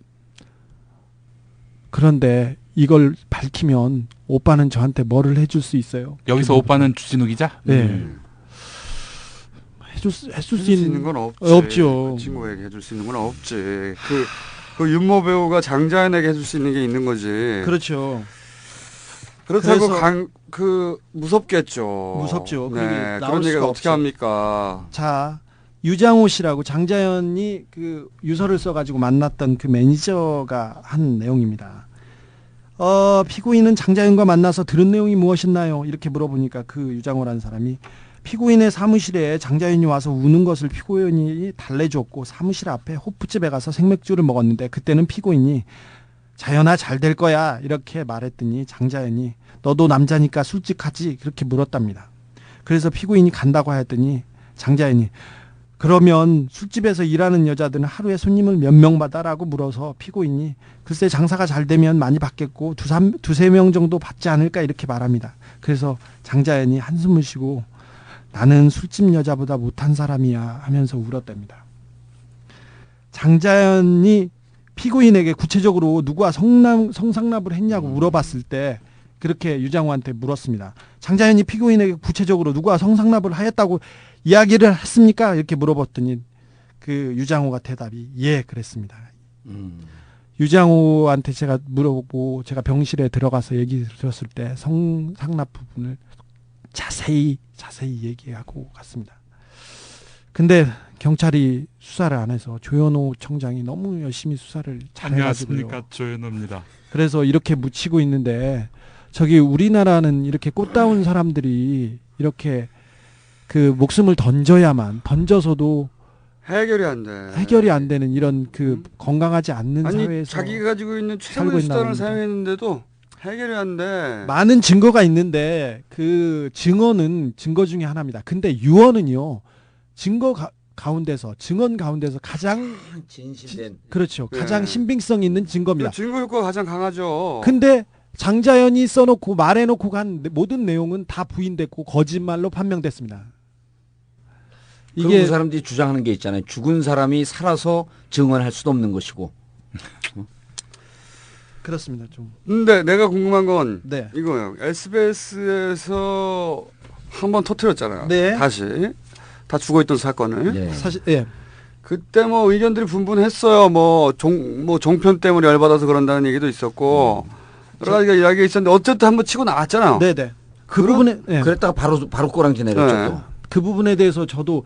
C: 그런데 이걸 밝히면 오빠는 저한테 뭐를 해줄 수 있어요?
D: 여기서 오빠는 주진우 기자?
C: 네. 해줄 수 있는
A: 건 없지.
C: 없죠.
A: 그 친구에게 해줄 수 있는 건 없지. 그 윤모 배우가 장자연에게 해줄 수 있는 게 있는 거지.
C: 그렇죠.
A: 그렇다고
C: 그래서
A: 무섭겠죠.
C: 무섭죠.
A: 네.
C: 나올
A: 그런 얘기를
C: 수가
A: 어떻게
C: 없죠.
A: 합니까?
C: 자, 유장호 씨라고 장자연이 그 유서를 써가지고 만났던 그 매니저가 한 내용입니다. 피고인은 장자연과 만나서 들은 내용이 무엇이나요? 이렇게 물어보니까 그 유장호라는 사람이 피고인의 사무실에 장자연이 와서 우는 것을 피고인이 달래줬고 사무실 앞에 호프집에 가서 생맥주를 먹었는데 그때는 피고인이 자연아 잘 될 거야 이렇게 말했더니 장자연이 너도 남자니까 솔직하지 그렇게 물었답니다. 그래서 피고인이 간다고 하였더니 장자연이 그러면 술집에서 일하는 여자들은 하루에 손님을 몇 명 받아라고 물어서 피고인이 글쎄 장사가 잘 되면 많이 받겠고 두세 명 정도 받지 않을까 이렇게 말합니다. 그래서 장자연이 한숨을 쉬고 나는 술집 여자보다 못한 사람이야 하면서 울었답니다. 장자연이 피고인에게 구체적으로 누구와 성상납을 했냐고 물어봤을 때 그렇게 유장호한테 물었습니다. 장자연이 피고인에게 구체적으로 누구와 성상납을 하였다고 이야기를 했습니까? 이렇게 물어봤더니 그 유장호가 대답이 예 그랬습니다. 유장호한테 제가 물어보고 제가 병실에 들어가서 얘기 들었을 때 성상납 부분을 자세히 얘기하고 갔습니다. 근데 경찰이 수사를 안 해서 조현호 청장이 너무 열심히 수사를 잘해가지고요.
D: 안녕하십니까, 조현호입니다.
C: 그래서 이렇게 묻히고 있는데 저기 우리나라는 이렇게 꽃다운 사람들이 이렇게 그 목숨을 던져서도
A: 해결이 안 돼.
C: 해결이 안 되는 이런 그 건강하지 않는
A: 아니
C: 사회에서
A: 자기가 가지고 있는
C: 살고
A: 최고의
C: 있나
A: 수단을
C: 봅니다.
A: 사용했는데도 해결이 안 돼.
C: 많은 증거가 있는데 그 증언은 증거 중에 하나입니다. 근데 유언은요 증거 가운데서 증언 가운데서 가장
B: 진실된
C: 그렇죠.
A: 네.
C: 가장 신빙성 있는 증거입니다.
A: 증거 효과가 가장 강하죠.
C: 근데 장자연이 써놓고 말해놓고 간 모든 내용은 다 부인됐고 거짓말로 판명됐습니다.
B: 그리고 그 사람들이 주장하는 게 있잖아요. 죽은 사람이 살아서 증언할 수도 없는 것이고.
C: 그렇습니다. 좀.
A: 근데 내가 궁금한 건
C: 네.
A: 이거예요. SBS에서 한번 터뜨렸잖아요.
C: 네.
A: 다시 다 죽어있던 사건을.
B: 네.
C: 사실 예.
A: 그때 뭐 의견들이 분분했어요. 뭐 종편 때문에 열받아서 그런다는 얘기도 있었고 여러 가지가 이야기가 있었는데 어쨌든 한번 치고 나왔잖아요.
C: 네네. 그 부분에 예.
B: 그랬다가 바로 꼬랑지 내렸죠.
A: 네.
B: 또.
C: 그 부분에 대해서 저도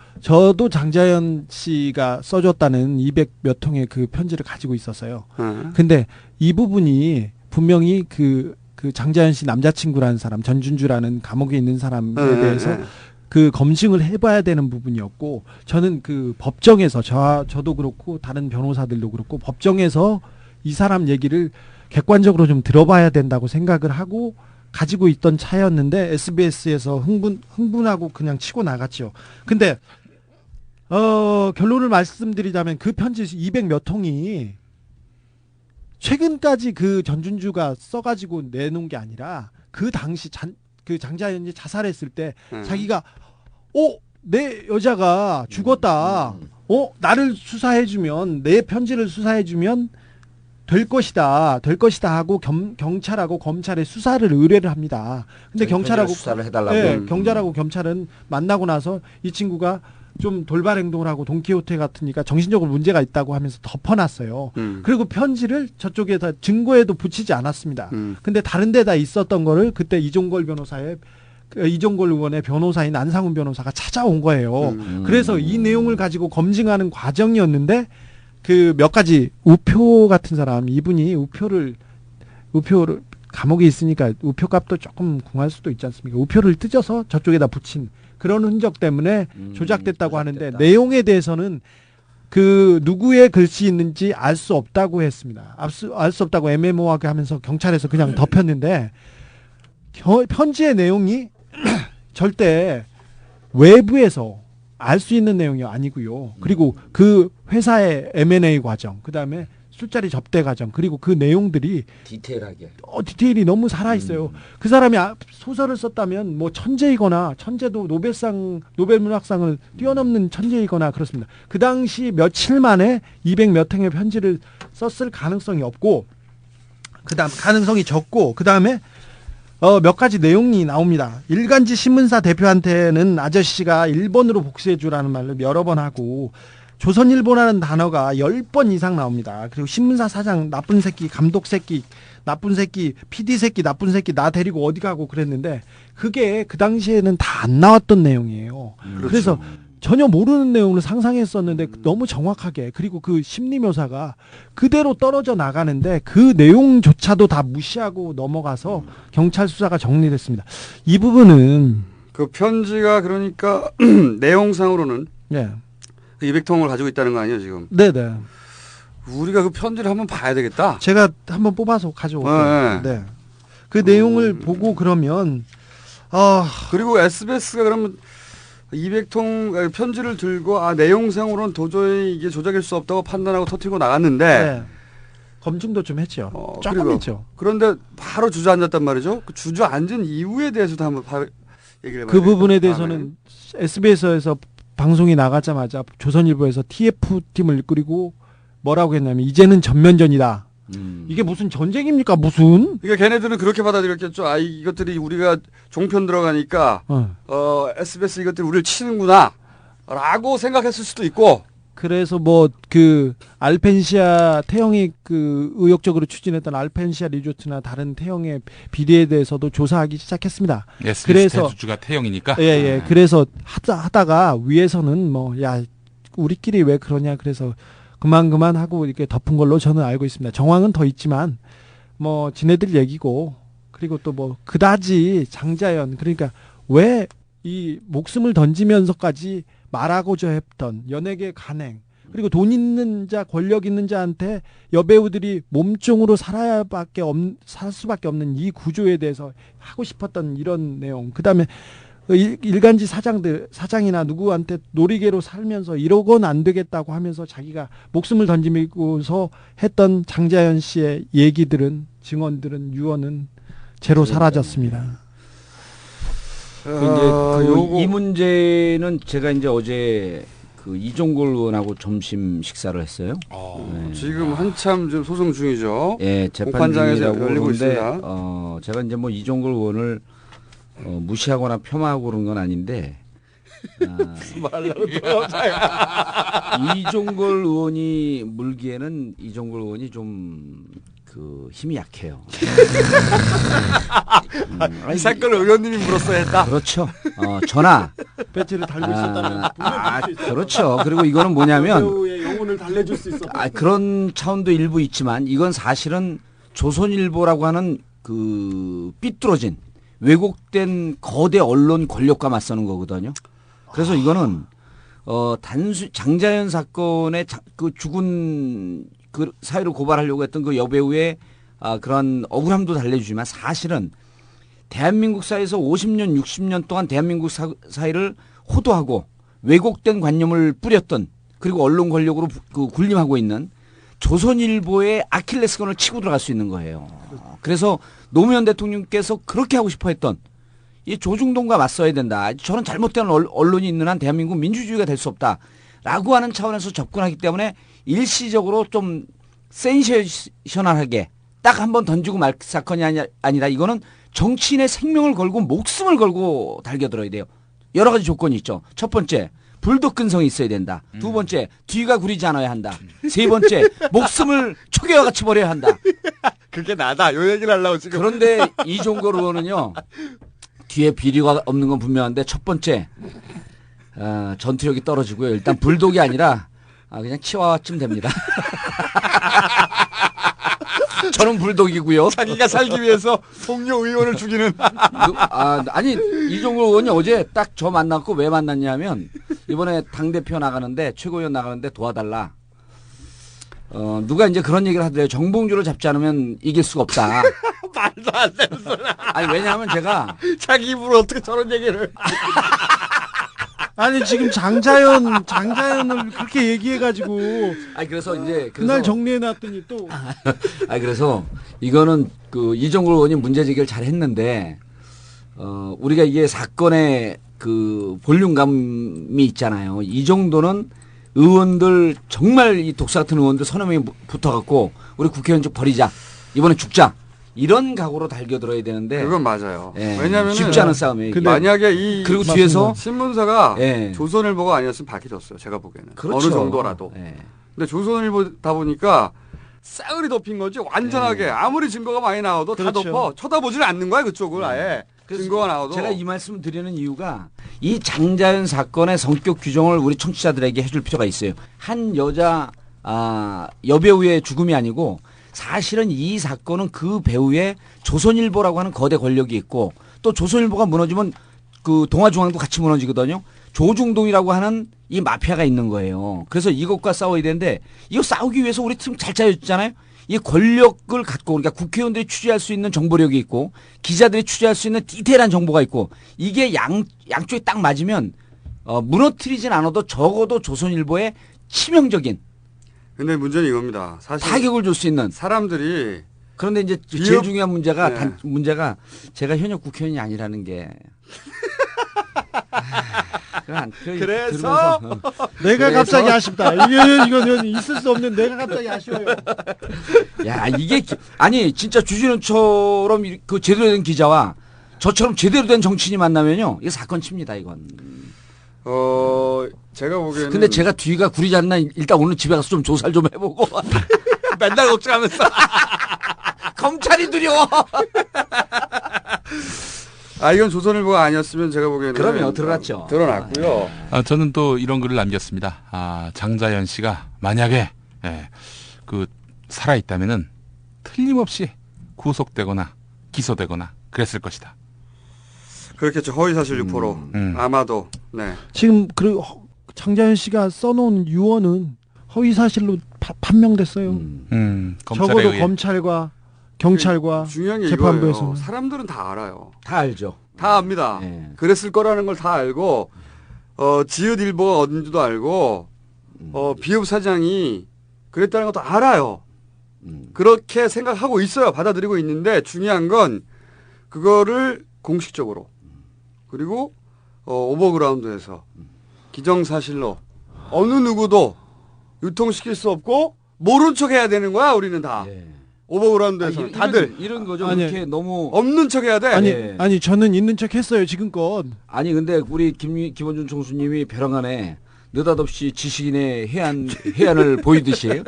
C: 장자연 씨가 써줬다는 200 몇 통의 그 편지를 가지고 있었어요. 근데 이 부분이 분명히 그 장자연 씨 남자친구라는 사람, 전준주라는 감옥에 있는 사람에 대해서 그 검증을 해봐야 되는 부분이었고, 저는 그 법정에서 저도 그렇고 다른 변호사들도 그렇고 법정에서 이 사람 얘기를 객관적으로 좀 들어봐야 된다고 생각을 하고 가지고 있던 차였는데 SBS에서 흥분하고 그냥 치고 나갔죠. 근데 결론을 말씀드리자면 그 편지 200 몇 통이 최근까지 그 전준주가 써가지고 내놓은 게 아니라 그 당시 그 장자연이 자살했을 때 자기가 내 여자가 죽었다. 나를 수사해주면 내 편지를 수사해주면 될 것이다 하고 경찰하고 검찰에 수사를 의뢰를 합니다. 근데 경찰하고
B: 수사를 해달라고.
C: 네, 경찰하고 검찰은 만나고 나서 이 친구가 좀 돌발 행동을 하고 돈키호테 같으니까 정신적으로 문제가 있다고 하면서 덮어놨어요. 그리고 편지를 저쪽에다 증거에도 붙이지 않았습니다. 근데 다른 데다 있었던 거를 그때 이종걸 의원의 변호사인 안상훈 변호사가 찾아온 거예요. 그래서 이 내용을 가지고 검증하는 과정이었는데 그 몇 가지 우표 같은 사람, 이분이 우표를 감옥에 있으니까 우표 값도 조금 궁할 수도 있지 않습니까? 우표를 뜯어서 저쪽에다 붙인 그런 흔적 때문에 조작됐다고 하는데 내용에 대해서는 그 누구의 글씨 있는지 알 수 없다고 했습니다. 알 수 없다고 애매모호하게 하면서 경찰에서 그냥 덮였는데 편지의 내용이 절대 외부에서 알 수 있는 내용이 아니고요. 그리고 그 회사의 M&A 과정, 그 다음에 술자리 접대 과정, 그리고 그 내용들이
B: 디테일하게.
C: 디테일이 너무 살아있어요. 그 사람이 소설을 썼다면 뭐 천재이거나 천재도 노벨문학상을 뛰어넘는 천재이거나 그렇습니다. 그 당시 며칠 만에 200 몇 행의 편지를 썼을 가능성이 없고, 그다음 가능성이 적고, 그 다음에 몇 가지 내용이 나옵니다. 일간지 신문사 대표한테는 아저씨가 일본으로 복수해 주라는 말을 여러 번 하고, 조선일보라는 단어가 10번 이상 나옵니다. 그리고 신문사 사장 나쁜 새끼, 감독 새끼, 나쁜 새끼, PD 새끼, 나쁜 새끼, 나 데리고 어디 가고 그랬는데 그게 그 당시에는 다 안 나왔던 내용이에요.
A: 그렇죠.
C: 그래서 전혀 모르는 내용을 상상했었는데 너무 정확하게, 그리고 그 심리 묘사가 그대로 떨어져 나가는데 그 내용조차도 다 무시하고 넘어가서 경찰 수사가 정리됐습니다. 이 부분은
A: 그 편지가 그러니까 내용상으로는
C: 네.
A: 그 200통을 가지고 있다는 거 아니에요 지금?
C: 네네.
A: 우리가 그 편지를 한번 봐야 되겠다.
C: 제가 한번 뽑아서 가져올게요. 네. 그 내용을 보고 그러면
A: 그리고 SBS가 그러면 200통 편지를 들고 내용상으로는 도저히 이게 조작일 수 없다고 판단하고 터뜨리고 나갔는데
C: 네. 검증도 좀 했죠. 조금
A: 그리고
C: 했죠.
A: 그런데 바로 주저앉았단 말이죠. 그 주저앉은 이유에 대해서도 한번 얘기를 해봐야
C: 그 부분에
A: 되겠다,
C: 대해서는 SBS에서 방송이 나가자마자 조선일보에서 TF팀을 꾸리고 뭐라고 했냐면 이제는 전면전이다. 이게 무슨 전쟁입니까? 무슨?
A: 그러니까 걔네들은 그렇게 받아들였겠죠. 이것들이 우리가 종편 들어가니까 SBS 이것들이 우리를 치는구나 라고 생각했을 수도 있고.
C: 그래서 뭐 그 알펜시아 태형이 그 의욕적으로 추진했던 알펜시아 리조트나 다른 태형의 비리에 대해서도 조사하기 시작했습니다.
D: SBS
C: 그래서
D: 대주주가 태영이니까.
C: 예. 그래서 하다가 위에서는 뭐 야 우리끼리 왜 그러냐, 그래서 그만 하고 이렇게 덮은 걸로 저는 알고 있습니다. 정황은 더 있지만 뭐 지네들 얘기고, 그리고 또 뭐 그다지 장자연, 그러니까 왜 이 목숨을 던지면서까지 말하고자 했던 연예계 간행, 그리고 돈 있는 자, 권력 있는 자한테 여배우들이 몸종으로 살 수밖에 없는 이 구조에 대해서 하고 싶었던 이런 내용. 그다음에 일간지 사장이나 누구한테 놀이개로 살면서 이러고는 안 되겠다고 하면서 자기가 목숨을 던지면서 했던 장자연 씨의 얘기들은, 증언들은, 유언은 제로 사라졌습니다.
B: 이 문제는 제가 이제 어제 그 이종걸 의원하고 점심 식사를 했어요. 네.
A: 지금 한참 좀 소송 중이죠.
B: 예, 재판
A: 공판장에서
B: 중이라고
A: 열리고
B: 그러는데
A: 있습니다.
B: 제가 이제 뭐 이종걸 의원을 무시하거나 폄하하고 그런 건 아닌데 이종걸 의원이 물기에는 이종걸 의원이 좀 그 힘이 약해요.
A: 이 사건을 의원님이 물었어야 했다.
B: 그렇죠. 전화.
C: 배지를 달고 있었다면
B: 그렇죠. 그리고 이거는 뭐냐면
C: 배우의 영혼을 달래줄 수 있었다.
B: 그런 차원도 일부 있지만 이건 사실은 조선일보라고 하는 그 삐뚤어진 왜곡된 거대 언론 권력과 맞서는 거거든요. 그래서 이거는 장자연 사건의 그 죽은 그 사회를 고발하려고 했던 그 여배우의 그런 억울함도 달래주지만 사실은 대한민국 사회에서 50년, 60년 동안 대한민국 사회를 호도하고 왜곡된 관념을 뿌렸던, 그리고 언론 권력으로 군림하고 있는 조선일보의 아킬레스건을 치고 들어갈 수 있는 거예요. 그래서 노무현 대통령께서 그렇게 하고 싶어 했던 이 조중동과 맞서야 된다. 저는 잘못된 언론이 있는 한 대한민국 민주주의가 될 수 없다라고 하는 차원에서 접근하기 때문에 일시적으로 좀 센세셔널하게 딱 한 번 던지고 말 사건이 아니다. 이거는 정치인의 생명을 걸고 목숨을 걸고 달겨들어야 돼요. 여러 가지 조건이 있죠. 첫 번째, 불독 근성이 있어야 된다. 두 번째, 뒤가 구리지 않아야 한다. 세 번째, 목숨을 초계와 같이 버려야 한다.
A: 그게 나다. 요 얘기를 하려고 지금.
B: 그런데 이종걸 의원은요, 뒤에 비리가 없는 건 분명한데 첫 번째, 전투력이 떨어지고요. 일단 불독이 아니라 그냥 치와와쯤 됩니다. 저는 불독이고요.
A: 자기가 살기 위해서 동료 의원을 죽이는.
B: 아니 이종걸 의원이 어제 딱 저 만났고 왜 만났냐면 이번에 당 대표 나가는데 최고위원 나가는데 도와달라. 누가 이제 그런 얘기를 하더래요. 정봉주를 잡지 않으면 이길 수가 없다.
A: 말도 안 되는 소리.
B: 아니 왜냐하면 제가
A: 자기 입으로 어떻게 저런 얘기를.
C: 아니 지금 장자연을 그렇게 얘기해가지고
B: 아니 그래서 이제
C: 그날 정리해놨더니 또
B: 아니 그래서 이거는 그 이종걸 의원이 문제 제기를 잘 했는데 우리가 이게 사건의 그 볼륨감이 있잖아요. 이 정도는 의원들 정말 이 독사 같은 의원들 서너 명이 붙어갖고 우리 국회의원 좀 버리자. 이번에 죽자. 이런 각오로 달겨들어야 되는데
A: 그건 맞아요.
B: 예,
A: 왜냐하면
B: 쉽지 않은 싸움이에요. 이게.
A: 만약에 이
B: 그리고
C: 맞습니다.
B: 뒤에서
A: 신문사가
B: 예.
A: 조선일보가 아니었으면 밝혀졌어요. 제가 보기에는
B: 그렇죠.
A: 어느 정도라도.
B: 예.
A: 근데 조선일보다 보니까 싸그리 덮인 거지 완전하게 아무리 증거가 많이 나와도 다
C: 그렇죠.
A: 덮어 쳐다보지는 않는 거야 그쪽을 아예
B: 그래서
A: 증거가 나와도.
B: 제가 이 말씀을 드리는 이유가 이 장자연 사건의 성격 규정을 우리 청취자들에게 해줄 필요가 있어요. 한 여자 여배우의 죽음이 아니고 사실은 이 사건은 그 배우의 조선일보라고 하는 거대 권력이 있고 또 조선일보가 무너지면 그 동아중앙도 같이 무너지거든요. 조중동이라고 하는 이 마피아가 있는 거예요. 그래서 이것과 싸워야 되는데 이거 싸우기 위해서 우리 팀 잘 짜여졌잖아요. 이 권력을 갖고 그러니까 국회의원들이 취재할 수 있는 정보력이 있고 기자들이 취재할 수 있는 디테일한 정보가 있고 이게 양쪽이 딱 맞으면 무너뜨리진 않아도 적어도 조선일보의 치명적인
A: 근데 문제는 이겁니다. 사실
B: 타격을 줄 수 있는
A: 사람들이
B: 그런데 이제 제일 중요한 문제가
A: 네.
B: 문제가 제가 현역 국회의원이 아니라는 게
A: 그래서
C: 내가
B: 그래서-
C: 갑자기 아쉽다. 이건 있을 수 없는 내가 갑자기 아쉬워요.
B: 야 이게 아니 진짜 주진우처럼 그 제대로 된 기자와 저처럼 제대로 된 정치인이 만나면요 이거 사건 칩니다 이건.
A: 제가 보기에는
B: 근데 제가 뒤가 구리지 않나 일단 오늘 집에 가서 좀 조사를 좀 해보고 맨날 걱정하면서 검찰이 두려워.
A: 이건 조선일보가 아니었으면 제가 보기에는
B: 그럼요, 드러났죠.
A: 드러났고요.
D: 저는 또 이런 글을 남겼습니다. 장자연 씨가 만약에 그 살아 있다면은 틀림없이 구속되거나 기소되거나 그랬을 것이다.
A: 그렇겠죠. 허위사실 유포로 아마도 네.
C: 지금 그 장자연 씨가 써놓은 유언은 허위 사실로 판명됐어요.
D: 검찰에
C: 적어도
D: 의해.
C: 검찰과 경찰과
A: 중요한 게
C: 재판부에서
A: 이거예요. 사람들은 다 알아요.
B: 다 알죠.
A: 다 압니다.
B: 네.
A: 그랬을 거라는 걸 다 알고 지읒일보가 어딘지도 알고 비읍 사장이 그랬다는 것도 알아요. 그렇게 생각하고 있어요. 받아들이고 있는데 중요한 건 그거를 공식적으로 그리고 오버그라운드에서 기정사실로 어느 누구도 유통시킬 수 없고 모른 척 해야 되는 거야. 우리는 다
B: 예.
A: 오버그라운드에서 다들
B: 이런 거죠.
C: 아니,
B: 이렇게 너무
A: 없는 척 해야 돼.
C: 아니 저는 있는 척 했어요 지금껏.
B: 아니 근데 우리 김원준 총수님이 벼랑간에 느닷없이 지식인의 해안을 보이듯이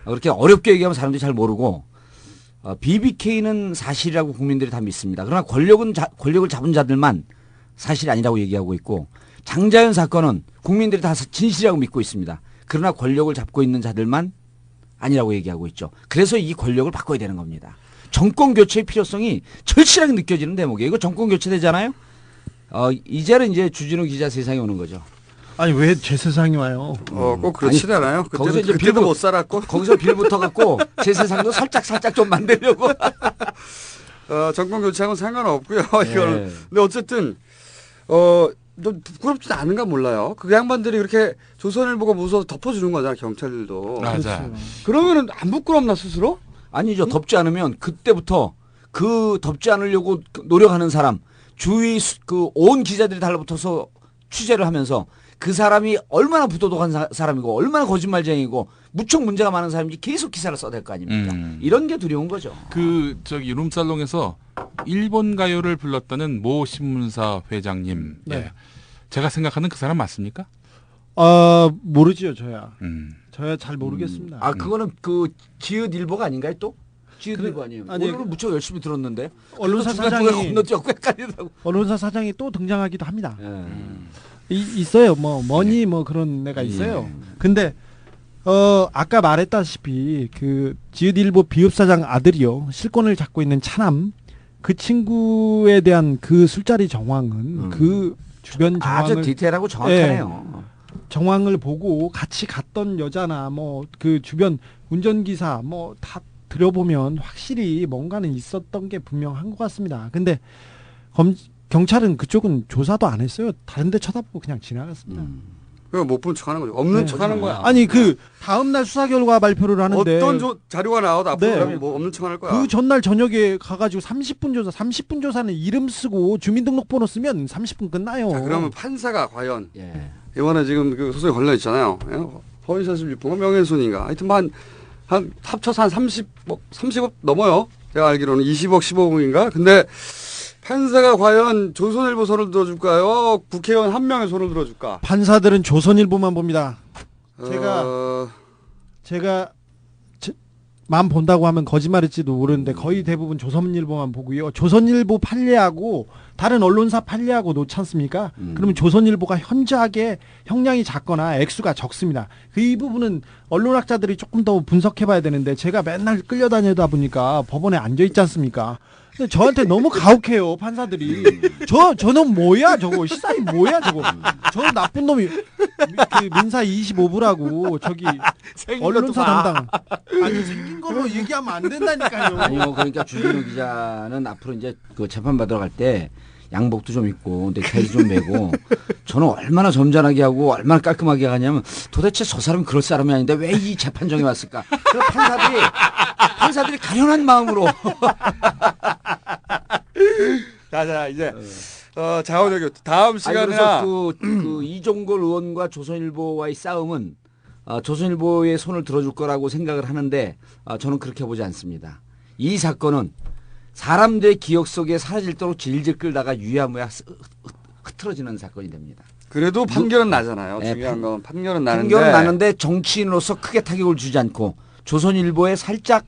B: 그렇게 어렵게 얘기하면 사람들이 잘 모르고 BBK는 사실이라고 국민들이 다 믿습니다. 그러나 권력을 잡은 자들만 사실이 아니라고 얘기하고 있고 장자연 사건은 국민들이 다 진실이라고 믿고 있습니다. 그러나 권력을 잡고 있는 자들만 아니라고 얘기하고 있죠. 그래서 이 권력을 바꿔야 되는 겁니다. 정권 교체의 필요성이 절실하게 느껴지는 대목이에요. 이거 정권 교체되잖아요. 이제는 이제 주진우 기자 세상에 오는 거죠.
C: 아니 왜 제 세상이 와요?
A: 꼭 그렇지 않아요.
B: 거기서 이제
A: 그때도 못 살았고.
B: 거기서 빌붙어 갖고 제 세상도 살짝 좀 만들려고.
A: 정권 교체하고는 상관없고요. 이거는. 근데 어쨌든 좀 부끄럽지도 않은가 몰라요. 그 양반들이 그렇게 조선일보가 무서워서 덮어주는 거잖아 경찰들도.
D: 맞아.
A: 그러면은 안 부끄럽나 스스로?
B: 아니죠. 덮지 않으면 그때부터 그 덮지 않으려고 노력하는 사람 주위 그 온 기자들이 달라붙어서 취재를 하면서 그 사람이 얼마나 부도덕한 사람이고 얼마나 거짓말쟁이고 무척 문제가 많은 사람인지 계속 기사를 써야 될 거 아닙니까? 이런 게 두려운 거죠.
D: 룸살롱에서 일본 가요를 불렀다는 모 신문사 회장님.
C: 네.
D: 예. 제가 생각하는 그 사람 맞습니까?
C: 모르지요 저야. 저야 잘 모르겠습니다.
B: 그거는 그 지읒일보가 아닌가요 또? 지읒일보 아니에요?
C: 아니,
B: 오늘은 무척 열심히 들었는데.
C: 언론사
B: 중간중간
C: 사장이
B: 건너뛰고 헷갈리더라고.
C: 언론사 사장이 또 등장하기도 합니다.
B: 예.
C: 있어요. 뭐 머니 뭐 그런 애가 있어요. 근데 아까 말했다시피 그 지읒일보 비읍사장 아들이요 실권을 잡고 있는 차남 그 친구에 대한 그 술자리 정황은 그 주변
B: 아주
C: 정황을
B: 디테일하고 정확하네요.
C: 정황을 보고 같이 갔던 여자나 뭐 그 주변 운전기사 뭐 다 들여보면 확실히 뭔가는 있었던 게 분명한 것 같습니다. 근데 경찰은 그쪽은 조사도 안 했어요. 다른 데 쳐다보고 그냥 지나갔습니다.
A: 그거 못 본 척하는 거죠. 없는
C: 네.
A: 척하는 거야.
C: 아니 그 다음날 수사 결과 발표를 하는데
A: 어떤 자료가 나와도 앞으로
C: 네.
A: 그러면 뭐 없는 척할 거야.
C: 그 전날 저녁에 가가지고 30분 조사는 이름 쓰고 주민등록번호 쓰면 30분 끝나요.
A: 자, 그러면 판사가 과연
B: 예.
A: 이번에 지금 그 소송에 걸려 있잖아요. 허위사실 유포가 명예훼손인가. 하여튼 한 합쳐서 한 30억 넘어요. 제가 알기로는 20억, 15억인가. 근데 판사가 과연 조선일보 손을 들어줄까요? 국회의원 한 명의 손을 들어줄까?
C: 판사들은 조선일보만 봅니다. 제가 만 본다고 하면 거짓말일지도 모르는데 거의 대부분 조선일보만 보고요. 조선일보 판례하고 다른 언론사 판례하고 놓지 않습니까? 그러면 조선일보가 현저하게 형량이 작거나 액수가 적습니다. 이 부분은 언론학자들이 조금 더 분석해봐야 되는데 제가 맨날 끌려다니다 보니까 법원에 앉아있지 않습니까? 근데 저한테 너무 가혹해요 판사들이. 저는 뭐야 저거 시사이 뭐야 저거. 저 나쁜 놈이 그 민사 25부라고 저기 언론사 담당. 아니 생긴 걸로 얘기하면 안 된다니까요.
B: 아니요, 그러니까 주진우 기자는 앞으로 이제 그 재판 받으러 갈 때 양복도 좀 입고 넥타이도 좀 매고 저는 얼마나 점잖하게 하고 얼마나 깔끔하게 하냐면 도대체 저 사람이 그럴 사람이 아닌데 왜 이 재판정에 왔을까? 그 판사들이 가련한 마음으로
A: 자 이제 자원여교 다음 시간이나
B: 그 이종걸 의원과 조선일보와의 싸움은 조선일보의 손을 들어줄 거라고 생각을 하는데 저는 그렇게 보지 않습니다. 이 사건은 사람들의 기억 속에 사라질도록 질질 끌다가 유야무야 흐트러지는 사건이 됩니다.
A: 그래도 판결은 나잖아요.
B: 네,
A: 중요한 건 판결은
B: 판결은 나는데 정치인으로서 크게 타격을 주지 않고 조선일보에 살짝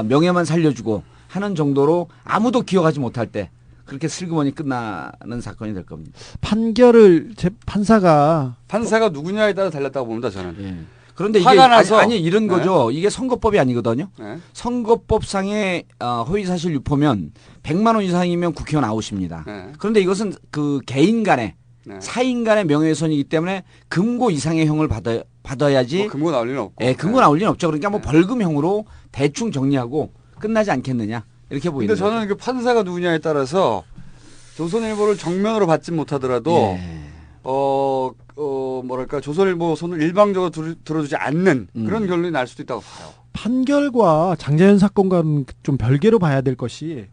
B: 명예만 살려주고 하는 정도로 아무도 기억하지 못할 때 그렇게 슬그머니 끝나는 사건이 될 겁니다.
C: 판결을 판사가
A: 누구냐에 따라 달렸다고 봅니다 저는.
B: 예. 그런데 이게
A: 화가 나서
B: 아니 이런 거죠. 이게 선거법이 아니거든요.
A: 네.
B: 선거법상의 허위사실 유포면 100만 원 이상이면 국회의원 아웃입니다.
A: 네.
B: 그런데 이것은 그 개인 간의
A: 네.
B: 사인 간의 명예훼손이기 때문에 금고 이상의 형을 받아야지.
A: 뭐 금고 나올 리는 없고.
B: 예, 금고 나올 리는 없죠. 그러니까 뭐 벌금형으로 대충 정리하고 끝나지 않겠느냐 이렇게 보이는
A: 근데 저는 그 판사가 누구냐에 따라서 조선일보를 정면으로 받지 못하더라도
B: 예.
A: 뭐랄까 조선일보 손을 일방적으로 들어주지 않는 그런 결론이 날 수도 있다고 봐요.
C: 판결과 장자연 사건과는 좀 별개로 봐야 될 것이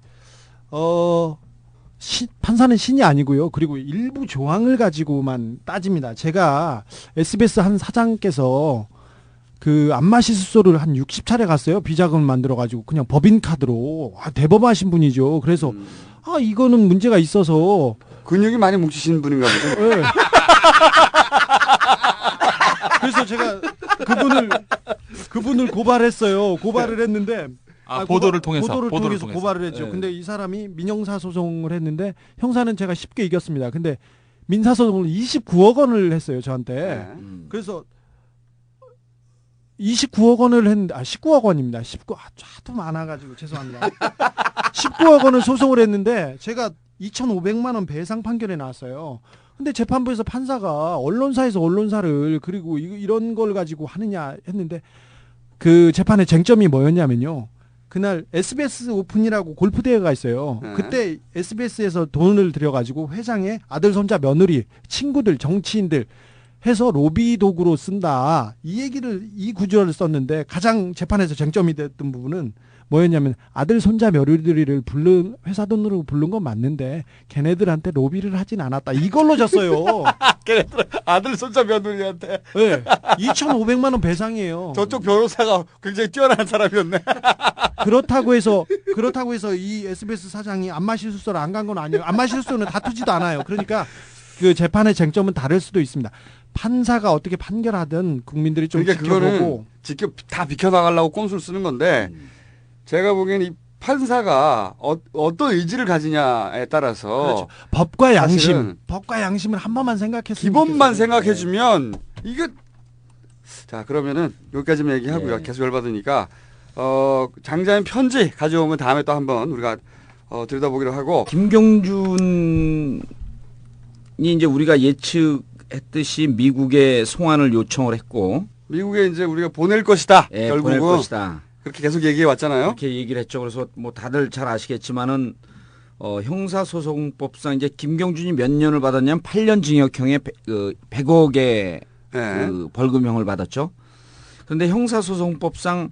C: 판사는 신이 아니고요. 그리고 일부 조항을 가지고만 따집니다. 제가 SBS 한 사장께서 그 안마시술소를 한 60차례 갔어요. 비자금을 만들어 가지고 그냥 법인카드로 대범하신 분이죠. 그래서 이거는 문제가 있어서
A: 근육이 많이 뭉치신 분인가 보죠.
C: 네. 그래서 제가 그분을 고발했어요. 고발을 했는데
D: 보도를 통해서
C: 고발을 했죠.
B: 네.
C: 근데 이 사람이 민형사 소송을 했는데 형사는 제가 쉽게 이겼습니다. 근데 민사 소송을 29억 원을 했어요, 저한테.
A: 네.
C: 그래서 29억 원을 했는데 19억 원입니다. 19 하도 많아가지고 죄송합니다. 19억 원을 소송을 했는데 제가 2,500만 원 배상 판결이 나왔어요. 근데 재판부에서 판사가 언론사에서 언론사를 그리고 이런 걸 가지고 하느냐 했는데 그 재판의 쟁점이 뭐였냐면요. 그날 SBS 오픈이라고 골프 대회가 있어요.
A: 네.
C: 그때 SBS에서 돈을 들여가지고 회장의 아들, 손자, 며느리, 친구들, 정치인들 해서 로비 도구로 쓴다. 이 구조를 썼는데 가장 재판에서 쟁점이 됐던 부분은 뭐였냐면 아들, 손자, 며느리를 회사 돈으로 부른 건 맞는데 걔네들한테 로비를 하진 않았다. 이걸로 졌어요.
A: 걔네들 아들, 손자, 며느리한테.
C: 네. 2,500만 원 배상이에요.
A: 저쪽 변호사가 굉장히 뛰어난 사람이었네.
C: 그렇다고 해서 이 SBS 사장이 안마실수소를 안 간 건 아니에요. 안마실수소는 다투지도 않아요. 그러니까 그 재판의 쟁점은 다를 수도 있습니다. 판사가 어떻게 판결하든 국민들이 좀
A: 그러니까
C: 지켜보고
A: 그거는 다 비켜나가려고 꼼수를 쓰는 건데 제가 보기엔 이 판사가 어떤 의지를 가지냐에 따라서
C: 그렇죠. 법과 양심,
A: 사실은
C: 법과 양심을 한 번만 생각했으면
A: 기본만
C: 좋겠어요.
A: 생각해주면 이게 자, 그러면은 여기까지만 얘기하고요.
B: 네.
A: 계속 열받으니까 장자연 편지 가져오면 다음에 또 한번 우리가 들여다보기로 하고.
B: 김경준이 이제 우리가 예측했듯이 미국에 송환을 요청을 했고,
A: 미국에 이제 우리가 보낼 것이다.
B: 예,
A: 결국은
B: 보낼 것이다.
A: 그렇게 계속 얘기해 왔잖아요.
B: 이렇게 얘기를 했죠. 그래서 뭐 다들 잘 아시겠지만은 형사소송법상 이제 김경준이 몇 년을 받았냐면 8년 징역형에 100억의
A: 네.
B: 그 벌금형을 받았죠. 그런데 형사소송법상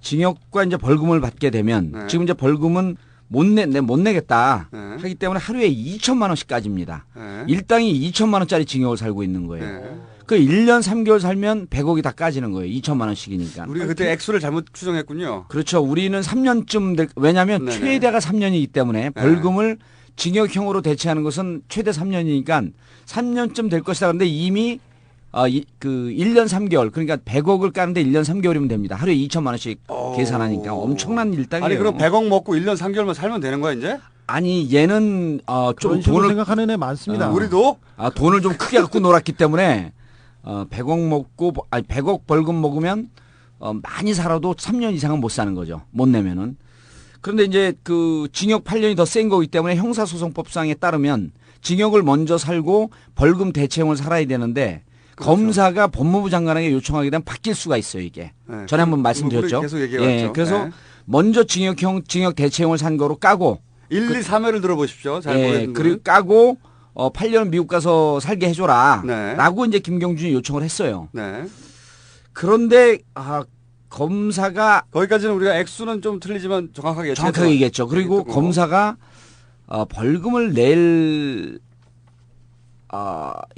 B: 징역과 이제 벌금을 받게 되면
A: 네.
B: 지금 이제 벌금은 못 내겠다
A: 네.
B: 하기 때문에 하루에 2천만 원씩까지입니다.
A: 네.
B: 일당이 2천만 원짜리 징역을 살고 있는 거예요.
A: 네.
B: 그 1년 3개월 살면 100억이 다 까지는 거예요. 2천만 원씩이니까.
A: 우리가 그때 액수를 잘못 추정했군요.
B: 그렇죠. 우리는 3년쯤 왜냐하면
A: 네네.
B: 최대가 3년이기 때문에 벌금을 징역형으로 대체하는 것은 최대 3년이니까 3년쯤 될 것이다. 그런데 이미 그 1년 3개월 그러니까 100억을 까는데 1년 3개월이면 됩니다. 하루에 2천만 원씩 계산하니까 엄청난 일당이에요.
A: 아니 그럼 100억 먹고 1년 3개월만 살면 되는 거야 이제?
B: 아니 얘는 좀
C: 그런 식으로
B: 돈을
C: 생각하는 애 많습니다.
A: 우리도?
B: 돈을 좀 크게 갖고 놀았기 때문에 100억 먹고 100억 벌금 먹으면 많이 살아도 3년 이상은 못 사는 거죠. 못 내면은. 그런데 이제 그 징역 8년이 더 센 거기 때문에 형사소송법상에 따르면 징역을 먼저 살고 벌금 대체형을 살아야 되는데
A: 그렇죠.
B: 검사가 법무부 장관에게 요청하게 되면 바뀔 수가 있어요, 이게.
A: 네.
B: 전에 한번 말씀드렸죠.
A: 계속 얘기해 왔죠.
B: 그래서
A: 네.
B: 먼저 징역 대체형을 산 거로 까고
A: 1, 2, 3회를 들어보십시오. 잘 모르는
B: 그리고 까고 8년 미국 가서 살게 해줘라.
A: 네.
B: 라고 이제 김경준이 요청을 했어요.
A: 네.
B: 그런데 검사가
A: 거기까지는 우리가 액수는 좀 틀리지만 정확하게
B: 정확하게 얘기했죠. 그리고
A: 얘기했던 거고.
B: 검사가 벌금을 낼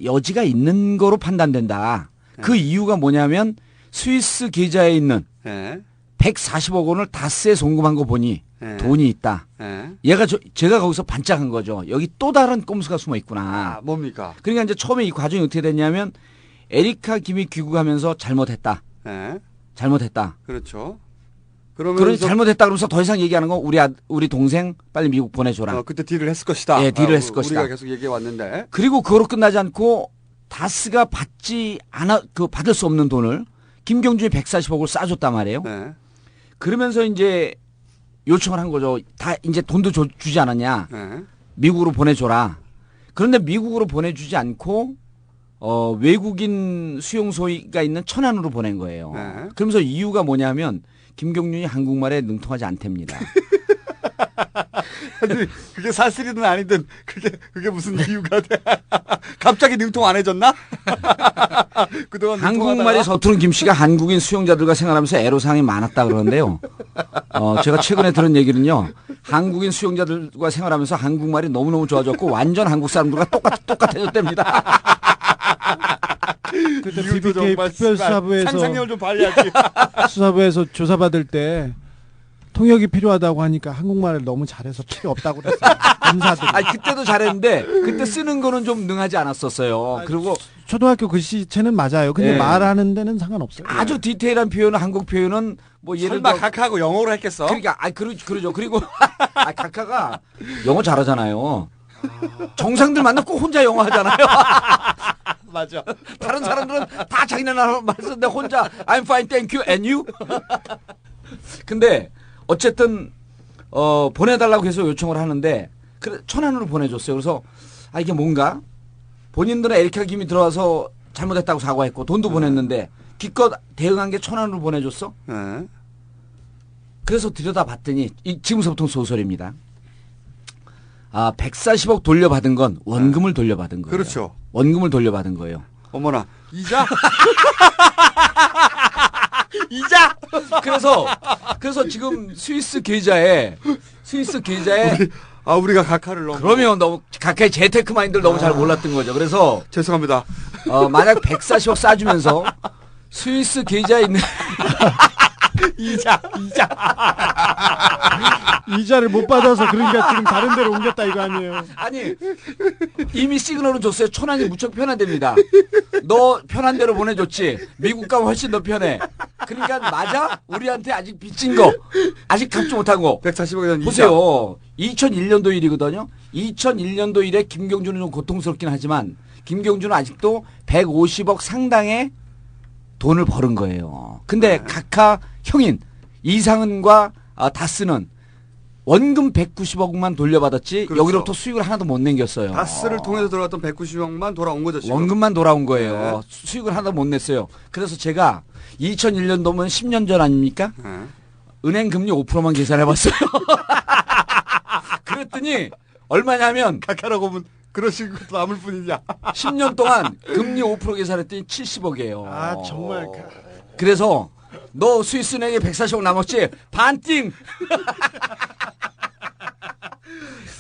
B: 여지가 있는 거로 판단된다. 그 이유가 뭐냐면 스위스 계좌에 있는
A: 네.
B: 140억 원을 다스에 송금한 거 보니
A: 네.
B: 돈이 있다.
A: 네.
B: 제가 거기서 반짝한 거죠. 여기 또 다른 꼼수가 숨어 있구나.
A: 뭡니까?
B: 그러니까 이제 처음에 이 과정이 어떻게 됐냐면 에리카 김이 귀국하면서 잘못했다.
A: 네.
B: 잘못했다.
A: 그렇죠.
B: 그러니
A: 그러면서
B: 잘못했다 그러면서 더 이상 얘기하는 건 우리 동생 빨리 미국 보내줘라.
A: 그때 딜을 했을 것이다.
B: 예, 딜을 했을 것이다.
A: 우리가 계속 얘기해 왔는데.
B: 그리고 그거로 끝나지 않고 다스가 받을 수 없는 돈을 김경준이 140억을 싸줬단 말이에요.
A: 네.
B: 그러면서 이제 요청을 한 거죠. 다 이제 돈도 주지 않았냐.
A: 네.
B: 미국으로 보내줘라. 그런데 미국으로 보내주지 않고 외국인 수용소가 있는 천안으로 보낸 거예요.
A: 네.
B: 그러면서 이유가 뭐냐면 김경준이 한국말에 능통하지 않답니다.
A: 아니, 그게 사실이든 아니든 그게 무슨 이유가 돼? 갑자기 능통 안 해졌나? 그동안
B: 한국말이 서투른 김 씨가 한국인 수용자들과 생활하면서 애로사항이 많았다 그러는데요. 제가 최근에 들은 얘기는요. 한국인 수용자들과 생활하면서 한국말이 너무너무 좋아졌고 완전 한국 사람들과 똑같아졌답니다.
C: 그때
A: 이유도
C: BBK
A: 정말
C: 특별수사부에서
A: 상상력을 좀 발휘하지.
C: 수사부에서 조사받을 때 통역이 필요하다고 하니까 한국말을 너무 잘해서 필요 없다고 그랬어요. 검사들이.
B: 그때도 잘했는데 그때 쓰는 거는 좀 능하지 않았었어요. 그리고
C: 초등학교 글씨체는 맞아요. 근데
B: 네.
C: 말하는 데는 상관없어요.
B: 아주 디테일한 표현은 한국 표현은 뭐 예를
A: 설마
B: 들어
A: 각하고 영어로 했겠어?
B: 그러니까 그러죠. 그리고 각하가 영어 잘하잖아요. 정상들 만나 꼭 혼자 영어 하잖아요.
A: 맞아.
B: 다른 사람들은 다 자기네 나라 말 쓰는데 혼자 I'm fine, thank you, and you. 근데 어쨌든 보내달라고 해서 요청을 하는데 그래 천안으로 보내줬어요. 그래서 이게 뭔가 본인들은 에리카 김이 들어와서 잘못했다고 사과했고 돈도 보냈는데 기껏 대응한 게 천안으로 보내줬어.
A: 네.
B: 그래서 들여다봤더니 지금서부터 소설입니다. 140억 돌려받은 건 원금을 돌려받은 거예요.
A: 그렇죠.
B: 원금을 돌려받은 거예요.
A: 어머나 이자? 이자?
B: 그래서 지금 스위스 계좌에
A: 우리가 각하를 너무
B: 그러면 너무 각하의 재테크 마인드를 너무 잘 몰랐던 거죠. 그래서
A: 죄송합니다.
B: 만약 140억 싸주면서 스위스 계좌에 있는
A: 이자.
C: 이자를 못 받아서 그러니까 지금 다른 데로 옮겼다 이거 아니에요.
B: 아니 이미 시그널은 줬어요. 천안이 무척 편하답니다. 너 편한 대로 보내줬지. 미국 가면 훨씬 더 편해. 그러니까 맞아? 우리한테 아직 빚진 거 아직 갚지 못한 거
A: 140억에 대한 이자.
B: 보세요. 2001년도 일이거든요. 2001년도 일에 김경준은 좀 고통스럽긴 하지만 김경준은 아직도 150억 상당의 돈을 벌은 거예요. 근데 카카 형인 이상은과 다스는 원금 190억만 돌려받았지
A: 그렇죠.
B: 여기로부터 수익을 하나도 못 남겼어요.
A: 다스를 통해서 들어갔던 190억만 돌아온 거죠. 지금.
B: 원금만 돌아온 거예요.
A: 네.
B: 수익을 하나도 못 냈어요. 그래서 제가 2001년도면 10년 전 아닙니까?
A: 네.
B: 은행 금리 5%만 계산해봤어요. 그랬더니 얼마냐면
A: 카카라고 하면 그러신 것도 남을 뿐이냐.
B: 10년 동안 금리 5% 계산했더니 70억이에요.
C: 아 정말
B: 그래서 너 스위스은행에 140억 남았지? 반띵!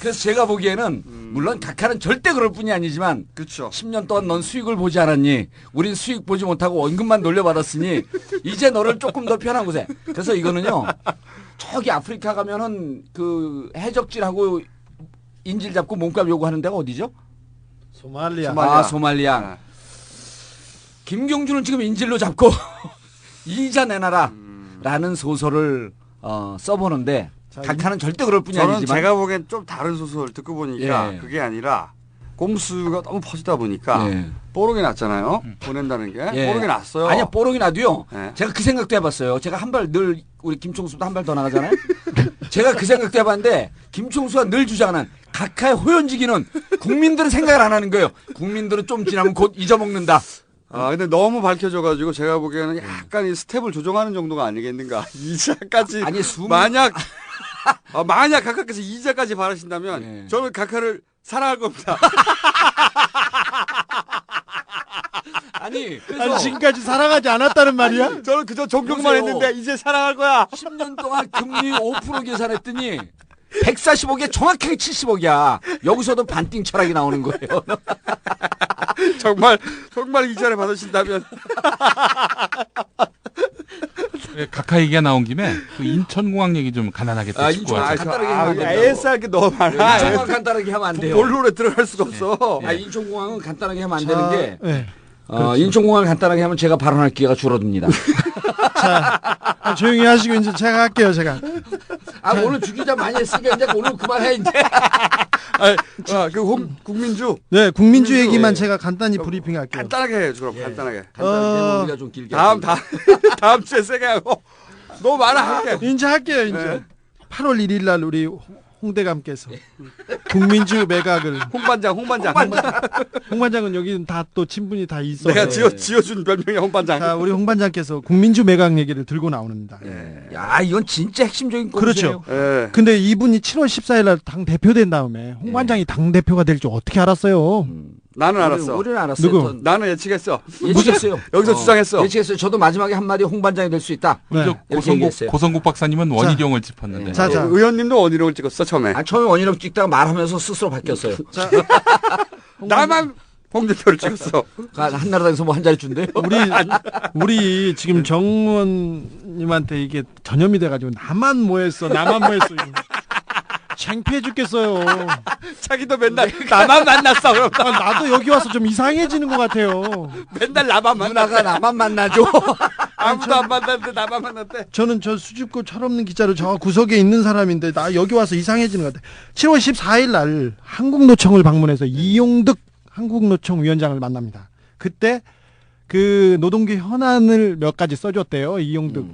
B: 그래서 제가 보기에는 물론 카카는 절대 그럴 뿐이 아니지만
A: 그렇죠.
B: 10년 동안 넌 수익을 보지 않았니? 우린 수익 보지 못하고 원금만 돌려받았으니 이제 너를 조금 더 편한 곳에. 그래서 이거는요. 저기 아프리카 가면은 그 해적질하고 인질 잡고 몸값 요구하는 데가 어디죠?
C: 소말리아.
A: 소말리아.
B: 소말리아.
A: 네.
B: 김경준은 지금 인질로 잡고 이자 내놔라 라는 소설을 써보는데
C: 자,
B: 카카는 절대 그럴 뿐이
A: 저는
B: 아니지만
A: 제가 보기엔 좀 다른 소설 듣고 보니까
B: 예.
A: 그게 아니라 꼼수가 너무 퍼지다 보니까
B: 예.
A: 뽀록이 났잖아요. 보낸다는 게
B: 예.
A: 뽀록이 났어요.
B: 아니야 뽀록이 나도요.
A: 예.
B: 제가 그 생각도 해봤어요. 제가 한 발 늘 우리 김총수도 한 발 더 나가잖아요. 제가 그 생각도 해봤는데 김총수가 늘 주장하는 카카의 호연지기는 국민들은 생각을 안 하는 거예요. 국민들은 좀 지나면 곧 잊어먹는다.
A: 아 근데 너무 밝혀져가지고 제가 보기에는 약간 이 스텝을 조정하는 정도가 아니겠는가. 이자까지
B: 아니
A: 만약 카카께서 이자까지 바라신다면
B: 예.
A: 저는 카카를 사랑할 겁니다.
B: 아니 그래서
C: 아니 지금까지 사랑하지 않았다는 말이야?
A: 저는 그저 존경만
B: 보세요.
A: 했는데 이제 사랑할 거야.
B: 10년 동안 금리 5% 계산했더니 140억에 정확하게 70억이야. 여기서도 반띵 철학이 나오는 거예요.
A: 정말 이자를 받으신다면
D: 예, 카카 얘기가 나온 김에 그 인천공항 얘기 좀 간단하게 또 짚고
B: 인천
D: 하죠.
B: 간단하게 하면 안 된다고.
A: AS할 게 너무 많아.
B: 인천공항 간단하게 하면 안 돼요.
A: 본론에 들어갈 수가 없어.
B: 인천공항은 간단하게 하면 안 되는 게
C: 네.
B: 인천공항을 간단하게 하면 제가 발언할 기회가 줄어듭니다.
C: 조용히 하시고 이제 제가 할게요 제가.
B: 오늘 주기자 많이 했으니까 이제 오늘 그만해 이제.
A: 국민주
C: 네 국민주
A: 국민주,
C: 얘기만
A: 예.
C: 제가 간단히 브리핑할게요.
A: 간단하게 해야죠. 그럼 간단하게.
B: 간단하게 우리가 좀 길게.
A: 다음 주에 세게 하고 너무 많아 할게.
C: 이제 할게요 이제.
A: 네.
C: 8월 1일 날 우리 홍대감께서 국민주 매각을
A: 홍반장.
C: 홍반장은 여기는 다 또 친분이 다 있어.
A: 내가 지어준 별명이 홍반장.
C: 자 우리 홍반장께서 국민주 매각 얘기를 들고 나옵니다.
B: 야 이건 진짜 핵심적인
C: 그렇죠.
B: 꼼수예요.
A: 예.
C: 근데 이분이 7월 14일 날 당 대표 된 다음에 홍반장이 당 대표가 될 줄 어떻게 알았어요?
A: 나는 알았어.
B: 우리는 알았어요.
C: 누구?
B: 전
A: 나는 예측했어.
B: 예측했어요.
A: 여기서 주장했어.
B: 예측했어요. 저도 마지막에 한마디 홍반장이 될 수 있다.
C: 네.
B: 이렇게 얘기했어요.
D: 고성국 박사님은 원희룡을 짚었는데
C: 자, 자.
A: 의원님도 원희룡을 찍었어 처음에.
B: 처음에 원희룡 찍다가 말하면서 스스로 바뀌었어요.
C: 자,
A: 나만 홍준표를 찍었어.
B: 한나라당에서 뭐 한 자리 준대요.
C: 우리 지금 정의원님한테 이게 전염이 돼가지고 나만 뭐 했어. 창피해 죽겠어요.
A: 자기도 맨날 나만 만났어. 그럼
C: 나도 여기 와서 좀 이상해지는 것 같아요.
A: 맨날 나만 만났.
B: 누나가 나만 만나줘.
A: 아무도 안 만났는데 나만 만났대.
C: 저는 저 수줍고 철없는 기자로 저 구석에 있는 사람인데 나 여기 와서 이상해지는 것 같아요. 7월 14일 날 한국노총을 방문해서 이용득 한국노총 위원장을 만납니다. 그때 그 노동계 현안을 몇 가지 써줬대요. 이용득.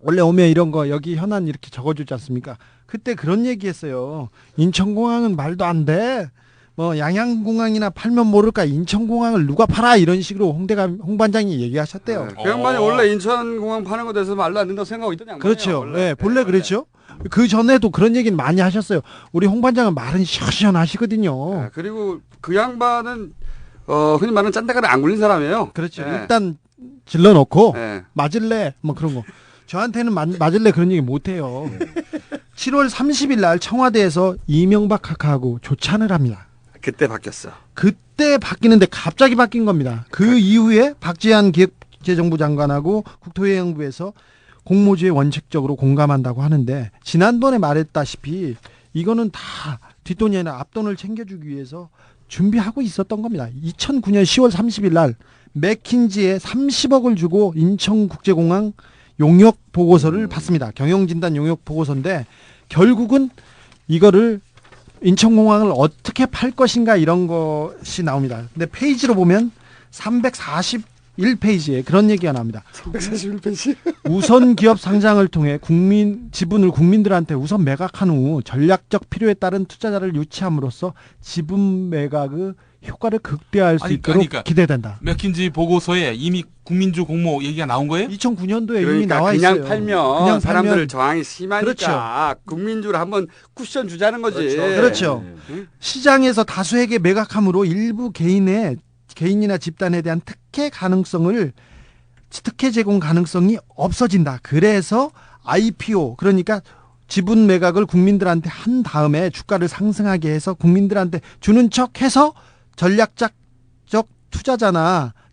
C: 원래 오면 이런 거 여기 현안 이렇게 적어주지 않습니까? 그때 그런 얘기했어요. 인천공항은 말도 안 돼. 뭐 양양공항이나 팔면 모를까 인천공항을 누가 팔아 이런 식으로 홍반장이 얘기하셨대요.
A: 그 양반이 원래 인천공항 파는 거 대해서 말도 안 된다고 생각하고 있던 양반이에요.
C: 그렇죠.
A: 원래.
C: 네, 본래 그렇죠. 그 전에도 그런 얘기는 많이 하셨어요. 우리 홍반장은 말은 시원시원하시거든요.
A: 네, 그리고 그 양반은 흔히 말하는 짠다가를 안 굴린 사람이에요.
C: 그렇죠.
A: 네.
C: 일단 질러놓고
A: 네.
C: 맞을래 뭐 그런 거. 저한테는 맞을래 그런 얘기 못해요. 7월 30일 날 청와대에서 이명박 카카하고 조찬을 합니다.
A: 그때 바뀌었어.
C: 그때 바뀌는데 갑자기 바뀐 겁니다. 그 이후에 박지한 기획재정부 장관하고 국토해양부에서 공모주에 원칙적으로 공감한다고 하는데 지난번에 말했다시피 이거는 다 뒷돈이 아니라 앞돈을 챙겨주기 위해서 준비하고 있었던 겁니다. 2009년 10월 30일 날 맥킨지에 30억을 주고 인천국제공항 용역 보고서를 받습니다. 경영진단 용역 보고서인데 결국은 이거를 인천공항을 어떻게 팔 것인가 이런 것이 나옵니다. 근데 페이지로 보면 1페이지에 그런 얘기가 나옵니다.
A: 341페이지.
C: 우선 기업 상장을 통해 지분을 국민들한테 우선 매각한 후 전략적 필요에 따른 투자자를 유치함으로써 지분 매각의 효과를 극대화할 수
D: 아니,
C: 있도록
D: 그러니까
C: 기대된다.
D: 맥킨지 보고서에 이미 국민주 공모 얘기가 나온 거예요?
C: 2009년도에 이미
A: 그러니까
C: 나와
A: 그냥
C: 있어요.
A: 팔면
C: 그냥
A: 사람들
C: 팔면
A: 저항이 심하니까 국민주를 한번 쿠션 주자는 거지.
C: 그렇죠. 시장에서 다수에게 매각함으로 일부 개인이나 집단에 대한 특혜 제공 가능성이 없어진다. 그래서 IPO 그러니까 지분 매각을 국민들한테 한 다음에 주가를 상승하게 해서 국민들한테 주는 척해서 전략적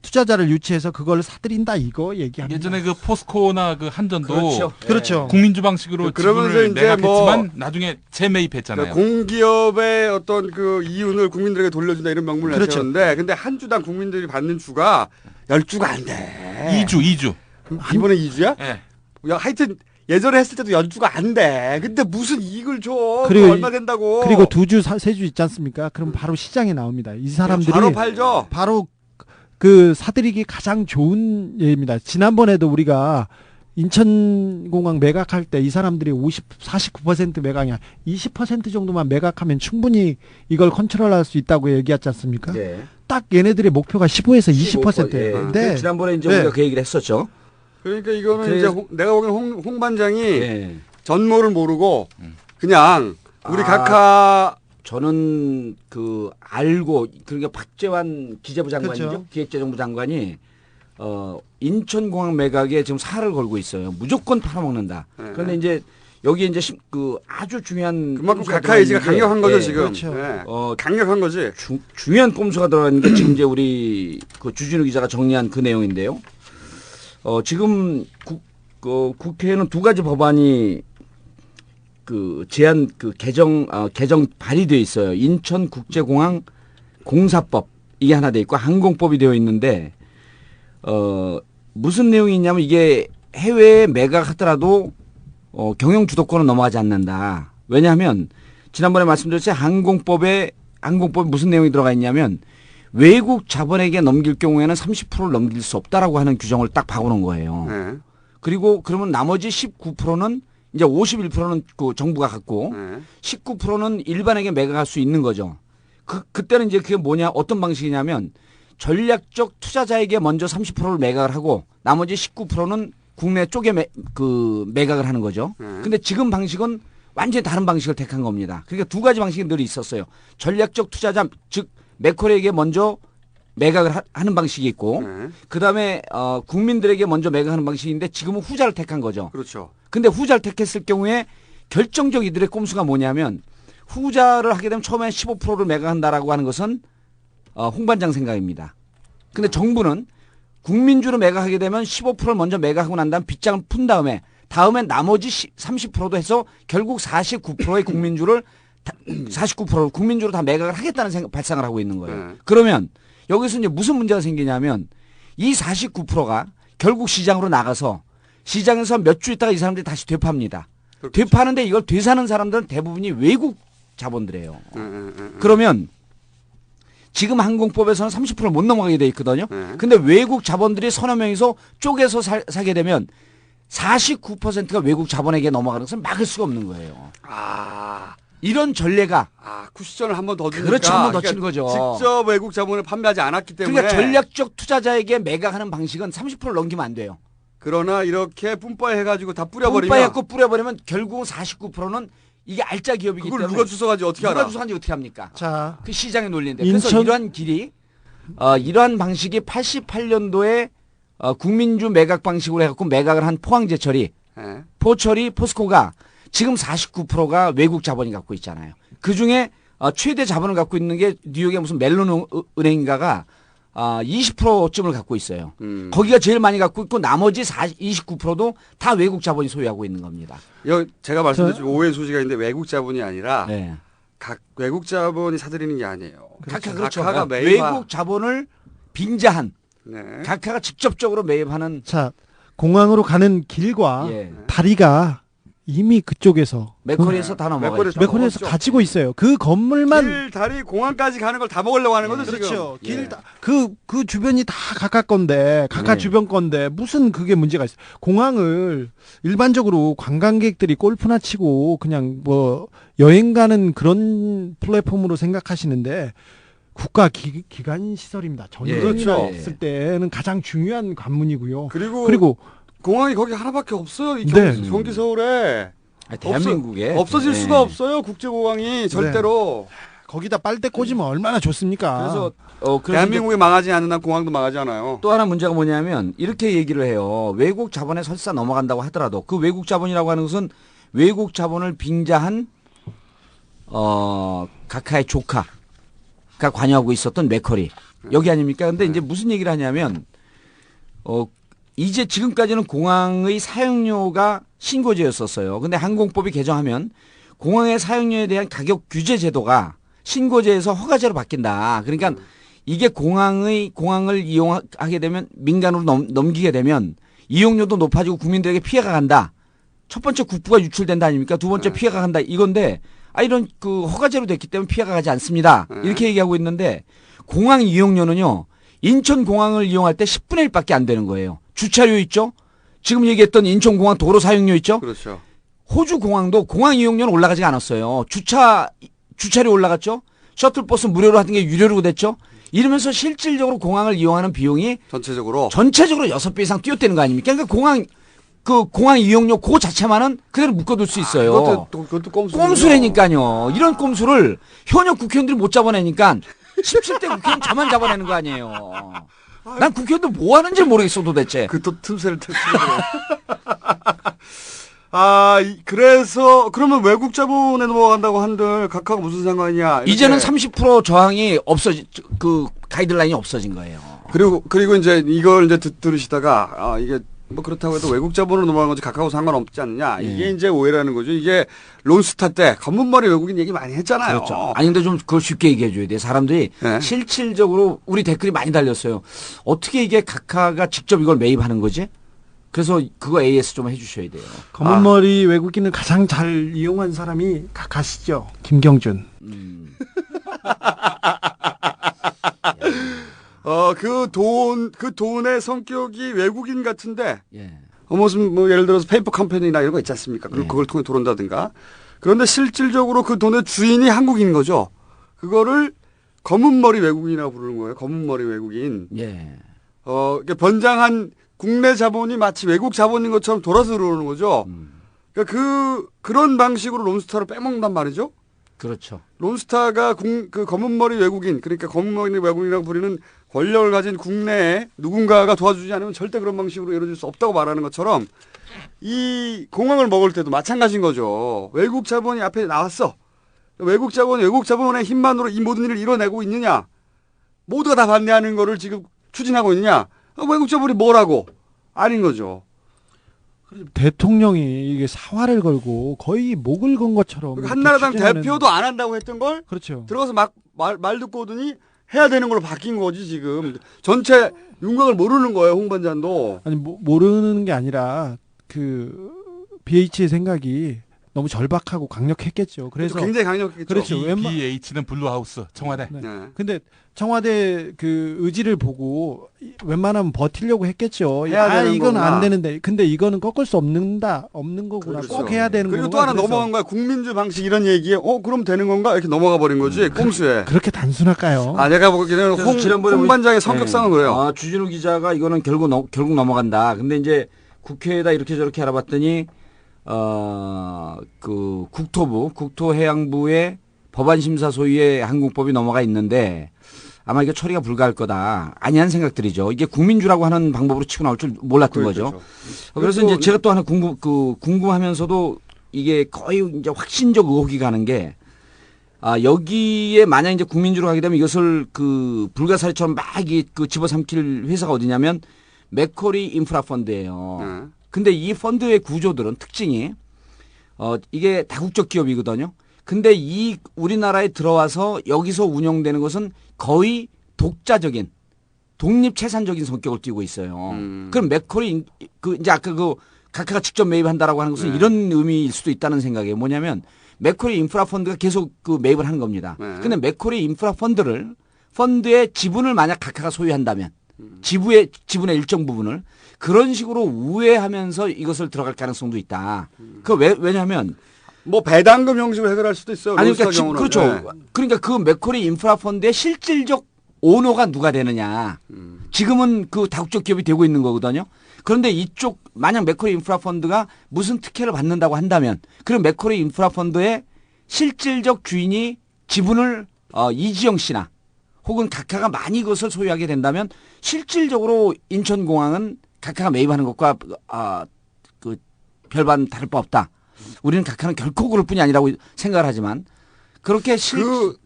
C: 투자자를 유치해서 그걸 사들인다 이거 얘기합니다.
D: 예전에 그 포스코나 그 한전도
C: 그렇죠.
D: 국민주 방식으로
A: 그러면서
D: 지분을
A: 이제
D: 매각했지만 나중에 재매입했잖아요.
A: 공기업의 어떤 그 이윤을 국민들에게 돌려준다 이런 명분을
C: 그렇죠.
A: 내세웠는데 근데 한 주당 국민들이 받는 주가 10주가 안 돼.
D: 2주.
A: 이번에 2주야?
D: 예.
A: 야, 하여튼 예전에 했을 때도 10주가 안 돼. 근데 무슨 이익을 줘?
C: 그리고
A: 그거 얼마 된다고?
C: 그리고 2주, 3주 있지 않습니까? 그럼 바로 시장에 나옵니다. 이 사람들이
A: 바로 팔죠.
C: 바로 그 사들이기 가장 좋은 예입니다. 지난번에도 우리가 인천공항 매각할 때 이 사람들이 49% 매각이 아니라 20% 정도만 매각하면 충분히 이걸 컨트롤할 수 있다고 얘기했지 않습니까?
B: 네.
C: 딱 얘네들의 목표가 15에서 20%예요.
B: 예.
C: 근데
B: 그 지난번에 이제
C: 네.
B: 우리가 그 얘기를 했었죠.
A: 그러니까 이거는
B: 그래서-
A: 이제 내가 보기엔 홍 반장이
B: 예.
A: 전모를 모르고 그냥 우리
B: 아.
A: 각하
B: 저는 그 알고 그러니까 박재환 기재부 장관이죠.
C: 그렇죠.
B: 기획재정부 장관이 인천공항 매각에 지금 살을 걸고 있어요. 무조건 팔아먹는다.
A: 네.
B: 그런데 이제 여기에 이제 그 아주 중요한
A: 그만큼
B: 꼼수가
A: 각하 의지가
B: 들어가 있는 게,
A: 강력한 거죠
B: 예,
A: 지금.
C: 그렇죠.
A: 예. 강력한 거지.
B: 중요한 꼼수가 들어가는 게 지금 이제 우리 그 주진우 기자가 정리한 그 내용인데요. 지금 국회에는 두 가지 법안이 그 제한 그 개정 발의되어 있어요. 인천국제공항 공사법 이게 하나 돼 있고 항공법이 되어 있는데 무슨 내용이 있냐면 이게 해외에 매각하더라도 경영 주도권은 넘어가지 않는다. 왜냐하면 지난번에 말씀드렸듯이 항공법에 무슨 내용이 들어가 있냐면 외국 자본에게 넘길 경우에는 30%를 넘길 수 없다라고 하는 규정을 딱 박아놓은 거예요.
A: 예.
B: 그리고 그러면 나머지 19%는 이제 51%는 그 정부가 갖고
A: 예.
B: 19%는 일반에게 매각할 수 있는 거죠. 그때는 이제 그게 뭐냐 어떤 방식이냐면 전략적 투자자에게 먼저 30%를 매각을 하고 나머지 19%는 국내 쪽에 매각을 하는 거죠. 근데 지금 방식은 완전히 다른 방식을 택한 겁니다. 그러니까 두 가지 방식이 늘 있었어요. 전략적 투자자 즉 맥콜에게 먼저 매각을 하는 방식이 있고 그다음에 국민들에게 먼저 매각하는 방식인데 지금은 후자를 택한 거죠.
A: 그렇죠.
B: 근데 후자를 택했을 경우에 결정적 이들의 꼼수가 뭐냐면 후자를 하게 되면 처음에 15%를 매각한다라고 하는 것은 홍 반장 생각입니다. 근데 정부는 국민주를 매각하게 되면 15%를 먼저 매각하고 난 다음 빗장을 푼 다음에 나머지 30%도 해서 결국 49%의 국민주를 49%를 국민주로 다 매각을 하겠다는 발상을 하고 있는 거예요. 그러면 여기서 이제 무슨 문제가 생기냐면 이 49%가 결국 시장으로 나가서 시장에서 몇 주 있다가 이 사람들이 다시 되팝니다.
A: 그렇죠.
B: 되파는데 이걸 되사는 사람들은 대부분이 외국 자본들이에요. 그러면 지금 항공법에서는 30%를 못 넘어가게 돼 있거든요. 근데 외국 자본들이 서너 명이서 쪼개서 사게 되면 49%가 외국 자본에게 넘어가는 것을 막을 수가 없는 거예요. 이런 전례가
A: 쿠션을 한 번 더 주니까.
B: 그렇죠. 한 번 더 치는 거죠.
A: 직접 외국 자본을 판매하지 않았기 때문에.
B: 그러니까 전략적 투자자에게 매각하는 방식은 30%를 넘기면 안 돼요.
A: 그러나 이렇게 뿜빠이 해가지고 다 뿌려버리면.
B: 뿜빠이갖고 뿌려버리면 결국은 49%는 이게 알짜 기업이기
A: 그걸
B: 때문에
A: 누가 주워가지고 어떻게 알아?
B: 누가 주워가는지 어떻게 합니까?
C: 자,
B: 그 시장의 논리인데. 그래서 이러한 길이 이러한 방식이 88년도에 국민주 매각 방식으로 해갖고 매각을 한 포항제철이 포스코가 지금 49%가 외국 자본이 갖고 있잖아요. 그중에 최대 자본을 갖고 있는 게 뉴욕의 무슨 멜론 은행인가가 20%쯤을 갖고 있어요. 거기가 제일 많이 갖고 있고 나머지 29%도 다 외국 자본이 소유하고 있는 겁니다.
A: 제가 말씀드린 오해 소지가 있는데 외국 자본이 아니라
B: 네.
A: 각 외국 자본이 사들이는 게 아니에요.
B: 그렇죠.
A: 각하가
B: 외국 자본을 빙자한
A: 네.
B: 각하가 직접적으로 매입하는
C: 자, 공항으로 가는 길과
B: 예.
C: 다리가 이미 그쪽에서
B: 맥커리에서 다 넘어가
A: 맥커리에서
B: 있죠.
C: 맥커리에서
A: 먹었죠.
C: 가지고 있어요. 그 건물만
A: 길, 다리, 공항까지 가는 걸 다 먹으려고 하는 거죠,
C: 그렇죠.
A: 지금.
C: 길 그 주변이 다 각각 건데 각각
B: 네.
C: 주변 건데 무슨 그게 문제가 있어요. 공항을 일반적으로 관광객들이 골프나 치고 그냥 뭐 여행 가는 그런 플랫폼으로 생각하시는데 국가 기관 시설입니다. 전쟁이
A: 그렇죠.
C: 났을 때는 가장 중요한 관문이고요.
A: 그리고 공항이 거기 하나밖에 없어요. 이
C: 네.
A: 경기 서울에.
B: 아니, 대한민국에
A: 없어질
B: 네.
A: 수가 없어요. 국제공항이 절대로.
C: 거기다 빨대 꽂으면 얼마나 좋습니까?
B: 그래서 그래서
A: 대한민국이 망하지 않는 한 공항도 망하지 않아요.
B: 또 하나 문제가 뭐냐면 이렇게 얘기를 해요. 외국 자본에 설사 넘어간다고 하더라도 그 외국 자본이라고 하는 것은 외국 자본을 빙자한 각하의 조카가 관여하고 있었던 맥커리 여기 아닙니까? 근데 이제 무슨 얘기를 하냐면 이제 지금까지는 공항의 사용료가 신고제였었어요. 근데 항공법이 개정하면 공항의 사용료에 대한 가격 규제 제도가 신고제에서 허가제로 바뀐다. 그러니까 이게 공항을 이용하게 되면 민간으로 넘기게 되면 이용료도 높아지고 국민들에게 피해가 간다. 첫 번째 국부가 유출된다 아닙니까? 두 번째 피해가 간다. 이건데 이런 그 허가제로 됐기 때문에 피해가 가지 않습니다. 이렇게 얘기하고 있는데 공항 이용료는요. 인천공항을 이용할 때 10분의 1밖에 안 되는 거예요. 주차료 있죠? 지금 얘기했던 인천공항 도로 사용료 있죠?
A: 그렇죠.
B: 호주 공항도 공항 이용료는 올라가지 않았어요. 주차료 올라갔죠? 셔틀버스 무료로 하던 게 유료로 됐죠? 이러면서 실질적으로 공항을 이용하는 비용이
A: 전체적으로
B: 6배 이상 뛰어대는 거 아닙니까? 그러니까 공항 이용료 그 자체만은 그대로 묶어둘 수 있어요.
A: 그것도 꼼수.
B: 꼼수라니까요. 이런 꼼수를 현역 국회의원들이 못 잡아내니까 17대 국회의원 저만 잡아내는 거 아니에요. 난 국회의원들 뭐 하는지 모르겠어 도대체.
A: 그 또 틈새를 치고. 그래서 그러면 외국 자본에 넘어간다고 한들 각하가 무슨 상관이냐? 이렇게.
B: 이제는 30% 저항이 그 가이드라인이 없어진 거예요.
A: 그리고 이제 이걸 이제 들으시다가 이게 뭐 그렇다고 해도 외국 자본으로 넘어간 거지 각하고 상관없지 않느냐? 이게 이제 오해라는 거죠. 이게 론스타 때 검은머리 외국인 얘기 많이 했잖아요.
B: 그렇죠. 아니 근데 좀 그걸 쉽게 얘기해 줘야 돼. 사람들이
A: 네.
B: 실질적으로 우리 댓글이 많이 달렸어요. 어떻게 이게 각하가 직접 이걸 매입하는 거지? 그래서 그거 AS 좀 해주셔야 돼요.
C: 검은머리 외국인을 가장 잘 이용한 사람이 각하시죠. 김경준.
A: 그 돈의 성격이 외국인 같은데,
B: 예.
A: 무슨, 예를 들어서 페이퍼 컴퍼니나 이런 거 있지 않습니까? 그걸 통해 들어온다든가. 그런데 실질적으로 그 돈의 주인이 한국인 거죠. 그거를 검은머리 외국인이라고 부르는 거예요. 검은머리 외국인.
B: 예.
A: 그러니까 변장한 국내 자본이 마치 외국 자본인 것처럼 돌아서 들어오는 거죠. 그러니까 그런 방식으로 론스타를 빼먹는단 말이죠.
B: 그렇죠.
A: 론스타가 그 검은머리 외국인, 그러니까 검은머리 외국인이라고 부르는 권력을 가진 국내에 누군가가 도와주지 않으면 절대 그런 방식으로 이루어질 수 없다고 말하는 것처럼 이 공항을 먹을 때도 마찬가지인 거죠. 외국 자본이 앞에 나왔어. 외국 자본의 힘만으로 이 모든 일을 이뤄내고 있느냐? 모두가 다 반대하는 거를 지금 추진하고 있느냐? 외국 자본이 뭐라고? 아닌 거죠.
C: 대통령이 이게 사활을 걸고 거의 목을 건 것처럼
A: 그러니까 한나라당
C: 추진하는...
A: 대표도 안 한다고 했던 걸
C: 그렇죠.
A: 들어가서 말 듣고 오더니 해야 되는 걸로 바뀐 거지 지금. 전체 윤곽을 모르는 거예요, 홍 반장도.
C: 아니 모르는 게 아니라 그 BH의 생각이 너무 절박하고 강력했겠죠. 그래서
A: 굉장히 강력했죠.
C: 그렇죠.
D: BH는 블루하우스 청와대.
C: 네.
A: 네.
C: 근데 청와대 그 의지를 보고 웬만하면 버티려고 했겠죠.
A: 해야 되는
C: 이건
A: 거구나.
C: 안 되는데. 근데 이거는 꺾을 수 없는 거구나.
A: 그렇죠.
C: 꼭 해야 되는 거구나.
A: 그리고 또 하나
C: 그래서
A: 넘어간 거야. 국민주 방식 이런 얘기에 그럼 되는 건가? 이렇게 넘어가 버린 거지. 꼼수에.
C: 그렇게 단순할까요?
A: 내가 보기에는
B: 그래서 지난번에
A: 홍 반장의 성격상은 그래요.
B: 주진우 기자가 이거는 결국 넘어간다. 근데 이제 국회에다 이렇게 저렇게 알아봤더니 그 국토해양부의 법안심사 소위의 항공법이 넘어가 있는데 아마 이게 처리가 불가할 거다. 아니한 생각들이죠. 이게 국민주라고 하는 방법으로 치고 나올 줄 몰랐던 거죠.
A: 그렇죠.
B: 그래서 이제 제가 또 하나 궁금하면서도 이게 거의 이제 확신적 의혹이 가는 게 여기에 만약 이제 국민주로 가게 되면 이것을 그 불가사리처럼 막 그 집어삼킬 회사가 어디냐면 맥커리 인프라 펀드예요. 근데 이 펀드의 구조들은 특징이 이게 다국적 기업이거든요. 근데 이 우리나라에 들어와서 여기서 운영되는 것은 거의 독자적인 독립 채산적인 성격을 띠고 있어요. 그럼 맥커리 이제 아까 그 각하가 직접 매입한다라고 하는 것은
A: 네.
B: 이런 의미일 수도 있다는 생각이에요. 뭐냐면 맥쿼리 인프라 펀드가 계속 그 매입을 하는 겁니다.
A: 네.
B: 근데 맥쿼리 인프라 펀드의 지분을 만약 각하가 소유한다면 지분의 일정 부분을 그런 식으로 우회하면서 이것을 들어갈 가능성도 있다. 왜냐하면
A: 뭐 배당금 형식으로 해결할 수도 있어요.
B: 아니
A: 론스타
B: 그러니까
A: 경우는.
B: 그렇죠.
A: 네.
B: 그러니까 그 맥쿼리 인프라 펀드의 실질적 오너가 누가 되느냐. 지금은 그 다국적 기업이 되고 있는 거거든요. 그런데 이쪽 만약 맥쿼리 인프라 펀드가 무슨 특혜를 받는다고 한다면 그럼 맥쿼리 인프라 펀드의 실질적 주인이 지분을 이지영 씨나 혹은 각하가 많이 그것을 소유하게 된다면 실질적으로 인천공항은 각하가 매입하는 것과 그 별반 다를 바 없다. 우리는 각하는 결코 그럴 뿐이 아니라고 생각을 하지만 그렇게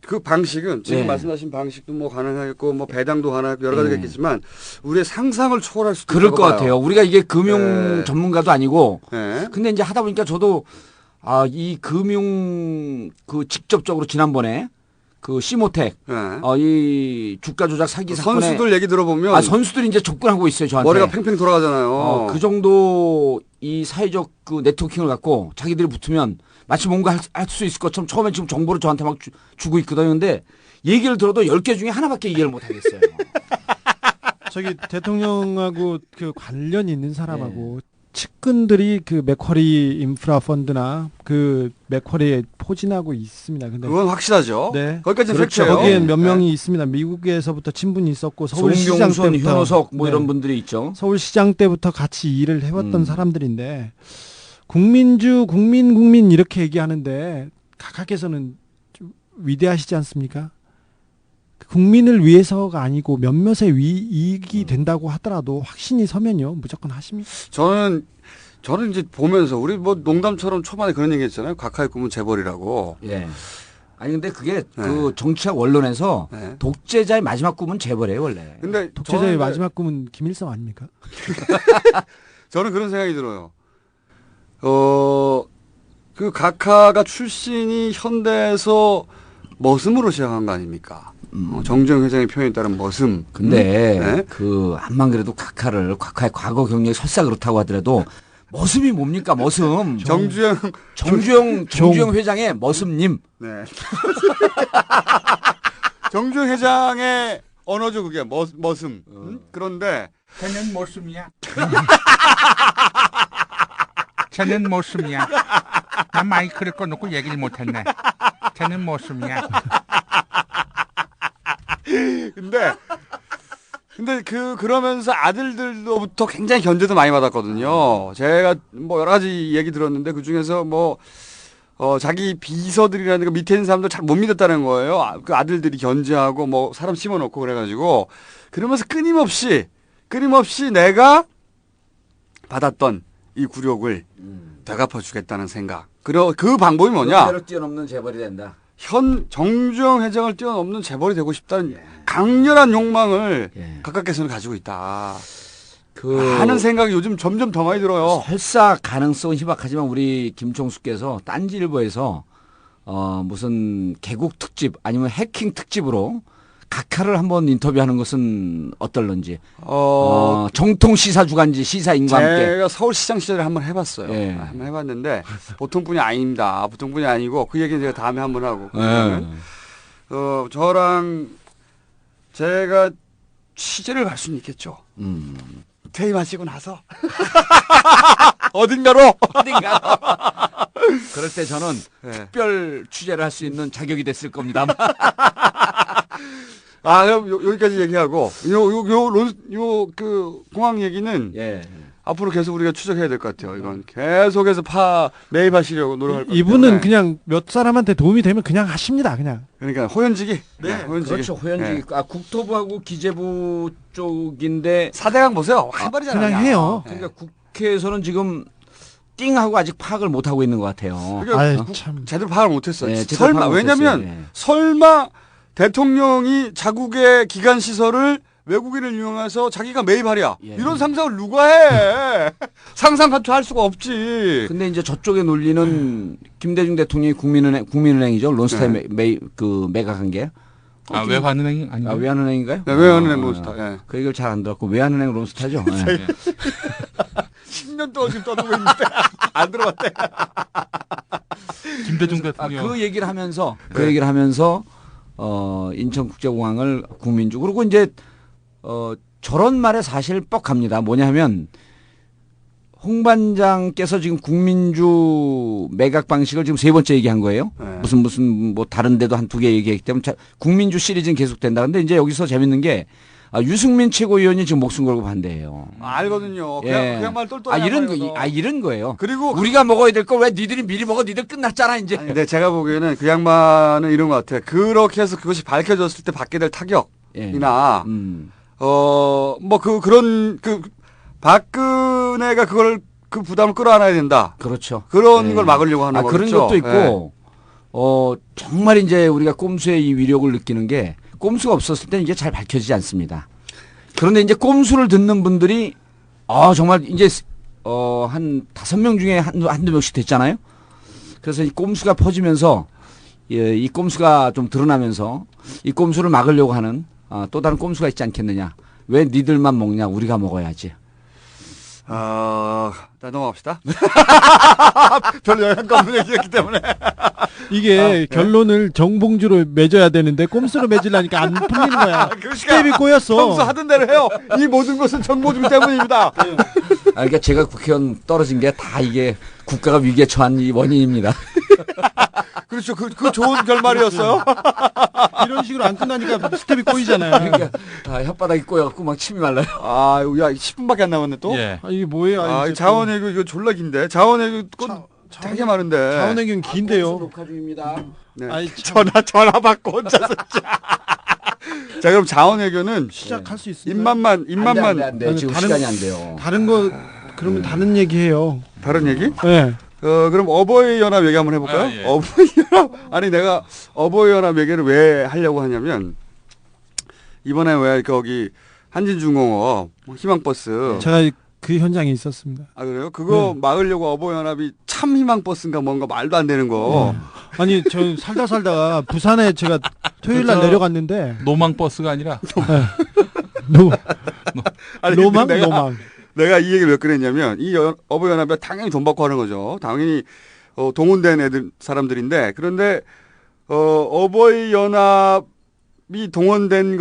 A: 그 방식은 지금
B: 네.
A: 말씀하신 방식도 뭐 가능하겠고 뭐 배당도 가능하고 여러 가지가 있겠지만 우리의 상상을 초월할 수도
B: 그럴
A: 있다고
B: 것
A: 봐요.
B: 같아요. 우리가 이게 금융
A: 네.
B: 전문가도 아니고
A: 네.
B: 근데 이제 하다 보니까 저도 이 금융 그 직접적으로 지난번에 그 시모텍
A: 네.
B: 이 주가 조작 사기 사건에
A: 선수들 얘기 들어보면
B: 선수들이 이제 접근하고 있어요 저한테.
A: 머리가 팽팽 돌아가잖아요.
B: 그 정도 이 사회적 그 네트워킹을 갖고 자기들이 붙으면 마치 뭔가 할 수 있을 것처럼 처음에 지금 정보를 저한테 막 주고 있거든요. 근데 얘기를 들어도 10개 중에 하나밖에 이해를 못 하겠어요.
C: 저기 대통령하고 그 관련 있는 사람하고 측근들이 그 맥쿼리 인프라 펀드나 그 맥쿼리에 포진하고 있습니다. 근데
A: 그건 확실하죠.
C: 네.
A: 거기까지는
B: 그렇죠.
A: 팩트예요.
C: 거기엔 몇
A: 네.
C: 명이 있습니다. 미국에서부터 친분이 있었고 서울시장
B: 송경순,
C: 때부터
B: 현호석 뭐
C: 네.
B: 이런 분들이 있죠.
C: 서울시장 때부터 같이 일을 해왔던 사람들인데 국민 이렇게 얘기하는데 각하께서는 좀 위대하시지 않습니까? 국민을 위해서가 아니고 몇몇의 이익이 된다고 하더라도 확신이 서면요 무조건 하십니까?
A: 저는 이제 보면서 우리 뭐 농담처럼 초반에 그런 얘기 했잖아요. 각하의 꿈은 재벌이라고.
B: 예. 아니 근데 그게
A: 네.
B: 그 정치학 원론에서
A: 네.
B: 독재자의 마지막 꿈은 재벌이에요 원래.
A: 근데
C: 독재자의
A: 저는
C: 마지막 꿈은 김일성 아닙니까?
A: 저는 그런 생각이 들어요. 그 각하가 출신이 현대에서 머슴으로 시작한 거 아닙니까? 정주영 회장의 표현에 따른 머슴.
B: 근데
A: 네?
B: 그 암만 그래도 각하의 과거 경력이 설사 그렇다고 하더라도 머슴이 뭡니까 머슴? 정주영 회장의 머슴님.
A: 네. 정주영 회장의 언어죠 그게 머슴. 그런데
E: 쟤는 모습이야. 쟤는 모습이야. 난 마이크를 꺼놓고 얘기를 못했네. 쟤는 모습이야.
A: 근데 그러면서 아들들로부터 굉장히 견제도 많이 받았거든요. 제가 뭐 여러 가지 얘기 들었는데 그 중에서 뭐 자기 비서들이라든가 밑에 있는 사람들 잘 못 믿었다는 거예요. 그 아들들이 견제하고 뭐 사람 심어놓고 그래가지고 그러면서 끊임없이 내가 받았던 이 굴욕을 되갚아주겠다는 생각. 그 방법이 뭐냐?
B: 그대로 뛰어넘는 재벌이 된다.
A: 정주영 회장을 뛰어넘는 재벌이 되고 싶다는 강렬한 욕망을
B: 예.
A: 각하께서는 가지고 있다.
B: 그
A: 하는 생각이 요즘 점점 더 많이 들어요.
B: 설사 가능성은 희박하지만 우리 김총수께서 딴지일보에서 무슨 개국 특집 아니면 해킹 특집으로 각하를 한번 인터뷰하는 것은 어떨런지. 정통 시사 주간지 시사인과 함께.
A: 제가 서울시장 시절에 한번 해봤어요.
B: 예.
A: 한번 해봤는데 보통 분이 아닙니다. 보통 분이 아니고 그 얘기는 제가 다음에 한번 하고.
B: 예.
A: 저랑 제가 취재를 갈 수는 있겠죠. 퇴임하시고 나서 어딘가로.
B: 그럴 때 저는
A: 네.
B: 특별 취재를 할 수 있는 자격이 됐을 겁니다.
A: 그럼 여기까지 얘기하고 그 공항 얘기는
B: 예.
A: 앞으로 계속 우리가 추적해야 될 것 같아요. 이건 계속해서 매입하시려고 노력할 것 같아요.
C: 이분은 그냥 몇 사람한테 도움이 되면 그냥 하십니다. 그냥.
A: 그러니까 호연지기. 네, 호연지기.
B: 그렇죠. 호연지.
A: 네.
B: 국토부하고 기재부 쪽인데
A: 4대강 보세요. 해버리잖아요.
C: 그냥 해요.
B: 그러니까 국회에서는 지금 띵하고 아직 파악을 못 하고 있는 것 같아요.
A: 그러니까
C: 아유 참.
A: 제대로 파악을 못했어요.
B: 네, 제대로
A: 설마
B: 파악을
A: 왜냐하면
B: 못했어요. 네.
A: 설마 대통령이 자국의 기관 시설을 외국인을 이용해서 자기가 매입하랴.
B: 예.
A: 이런 상상을 누가 해. 상상조차 할 수가 없지.
B: 근데 이제 저쪽의 논리는 김대중 대통령이 국민은행이죠. 론스타에 매각한 게.
D: 외환은행 아닌가요?
B: 외환은행인가요?
A: 네, 외환은행 론스타. 예.
B: 그 얘기를 잘 안 들었고 외환은행 론스타죠. 예.
A: 10년 동안 지금 떠들고 있는데 안 들어봤대.
D: 김대중 대통령.
B: 그 얘기를 하면서 인천국제공항을 국민주 그리고 이제 저런 말에 사실 뻑합니다. 뭐냐하면 홍 반장께서 지금 국민주 매각 방식을 지금 3번째 얘기한 거예요.
A: 네.
B: 무슨 뭐 다른 데도 한 2개 얘기했기 때문에 국민주 시리즈는 계속된다. 근데 이제 여기서 재밌는 게 유승민 최고위원이 지금 목숨 걸고 반대해요.
A: 알거든요.
B: 예.
A: 그냥 말 똘똘한
B: 이런 거예요.
A: 그리고
B: 우리가 먹어야 될 걸 왜 니들이 미리 먹어? 니들 끝났잖아 이제.
A: 근데 제가 보기에는 그 양반은 이런 것 같아요. 그렇게 해서 그것이 밝혀졌을 때 받게 될 타격이나 그런 박근혜가 그 부담을 끌어안아야 된다.
B: 그렇죠.
A: 그런
B: 예.
A: 걸 막으려고 하는 거죠.
B: 그런 것도 있고 정말 이제 우리가 꼼수의 이 위력을 느끼는 게 꼼수가 없었을 때는 이게 잘 밝혀지지 않습니다. 그런데 이제 꼼수를 듣는 분들이 정말 이제 한 5명 중에 한두 명씩 됐잖아요. 그래서 이 꼼수가 퍼지면서 이 꼼수가 좀 드러나면서 이 꼼수를 막으려고 하는 또 다른 꼼수가 있지 않겠느냐. 왜 니들만 먹냐? 우리가 먹어야지.
A: 자, 넘어갑시다. 별로 영향가 없는 얘기였기 때문에.
C: 이게 결론을 정봉주로 맺어야 되는데 꼼수로 맺으려니까 안 풀리는 거야. 스텝이 꼬였어.
A: 평소 하던 대로 해요. 이 모든 것은 정보중 때문입니다.
B: 그러니까 제가 국회의원 떨어진 게 다 이게 국가가 위기에 처한 이 원인입니다.
A: 그렇죠. 그 좋은 결말이었어요.
C: 이런 식으로 안 끝나니까 스텝이 꼬이잖아요.
B: 그러니까 혓바닥이 꼬여갖고 막 침이 말라요.
A: 야, 10분밖에 안 남았네 또.
D: 예.
C: 이게 뭐예요?
A: 이 자원외교 이거 졸라 긴데. 자원외교 되게 많은데.
C: 자원외교는 긴데요.
B: 녹화 중입니다.
A: 네.
C: 아이,
A: 전화 받고 혼자서. 자, 그럼 자원외교는
C: 시작할 수 있어요.
A: 입맛만
B: 안 돼. 지금
C: 다른-
B: 시간이 안 돼요.
C: 다른 거 그러면 다른 얘기해요.
A: 다른 얘기?
C: 네.
A: 그럼 어버이 연합 얘기 한번 해볼까요?
D: 예.
A: 어버이 연합. 아니 내가 어버이 연합 얘기를 왜 하려고 하냐면 이번에 왜 거기 한진중공업 희망버스.
C: 제가 그 현장에 있었습니다.
A: 그래요? 그거 막으려고 어버이 연합이 참 희망버스인가 뭔가 말도 안 되는 거.
C: 아니 저 살다가 부산에 제가 토요일 날
D: 그렇죠.
C: 내려갔는데
D: 노망 버스가 아니라
A: 아니,
C: 로망
A: 근데
C: 로망.
A: 내가 이 얘기를 왜 꺼냈냐면 이 어버이 연합이 당연히 돈 받고 하는 거죠. 당연히 동원된 사람들인데 그런데 어버이 연합이 동원된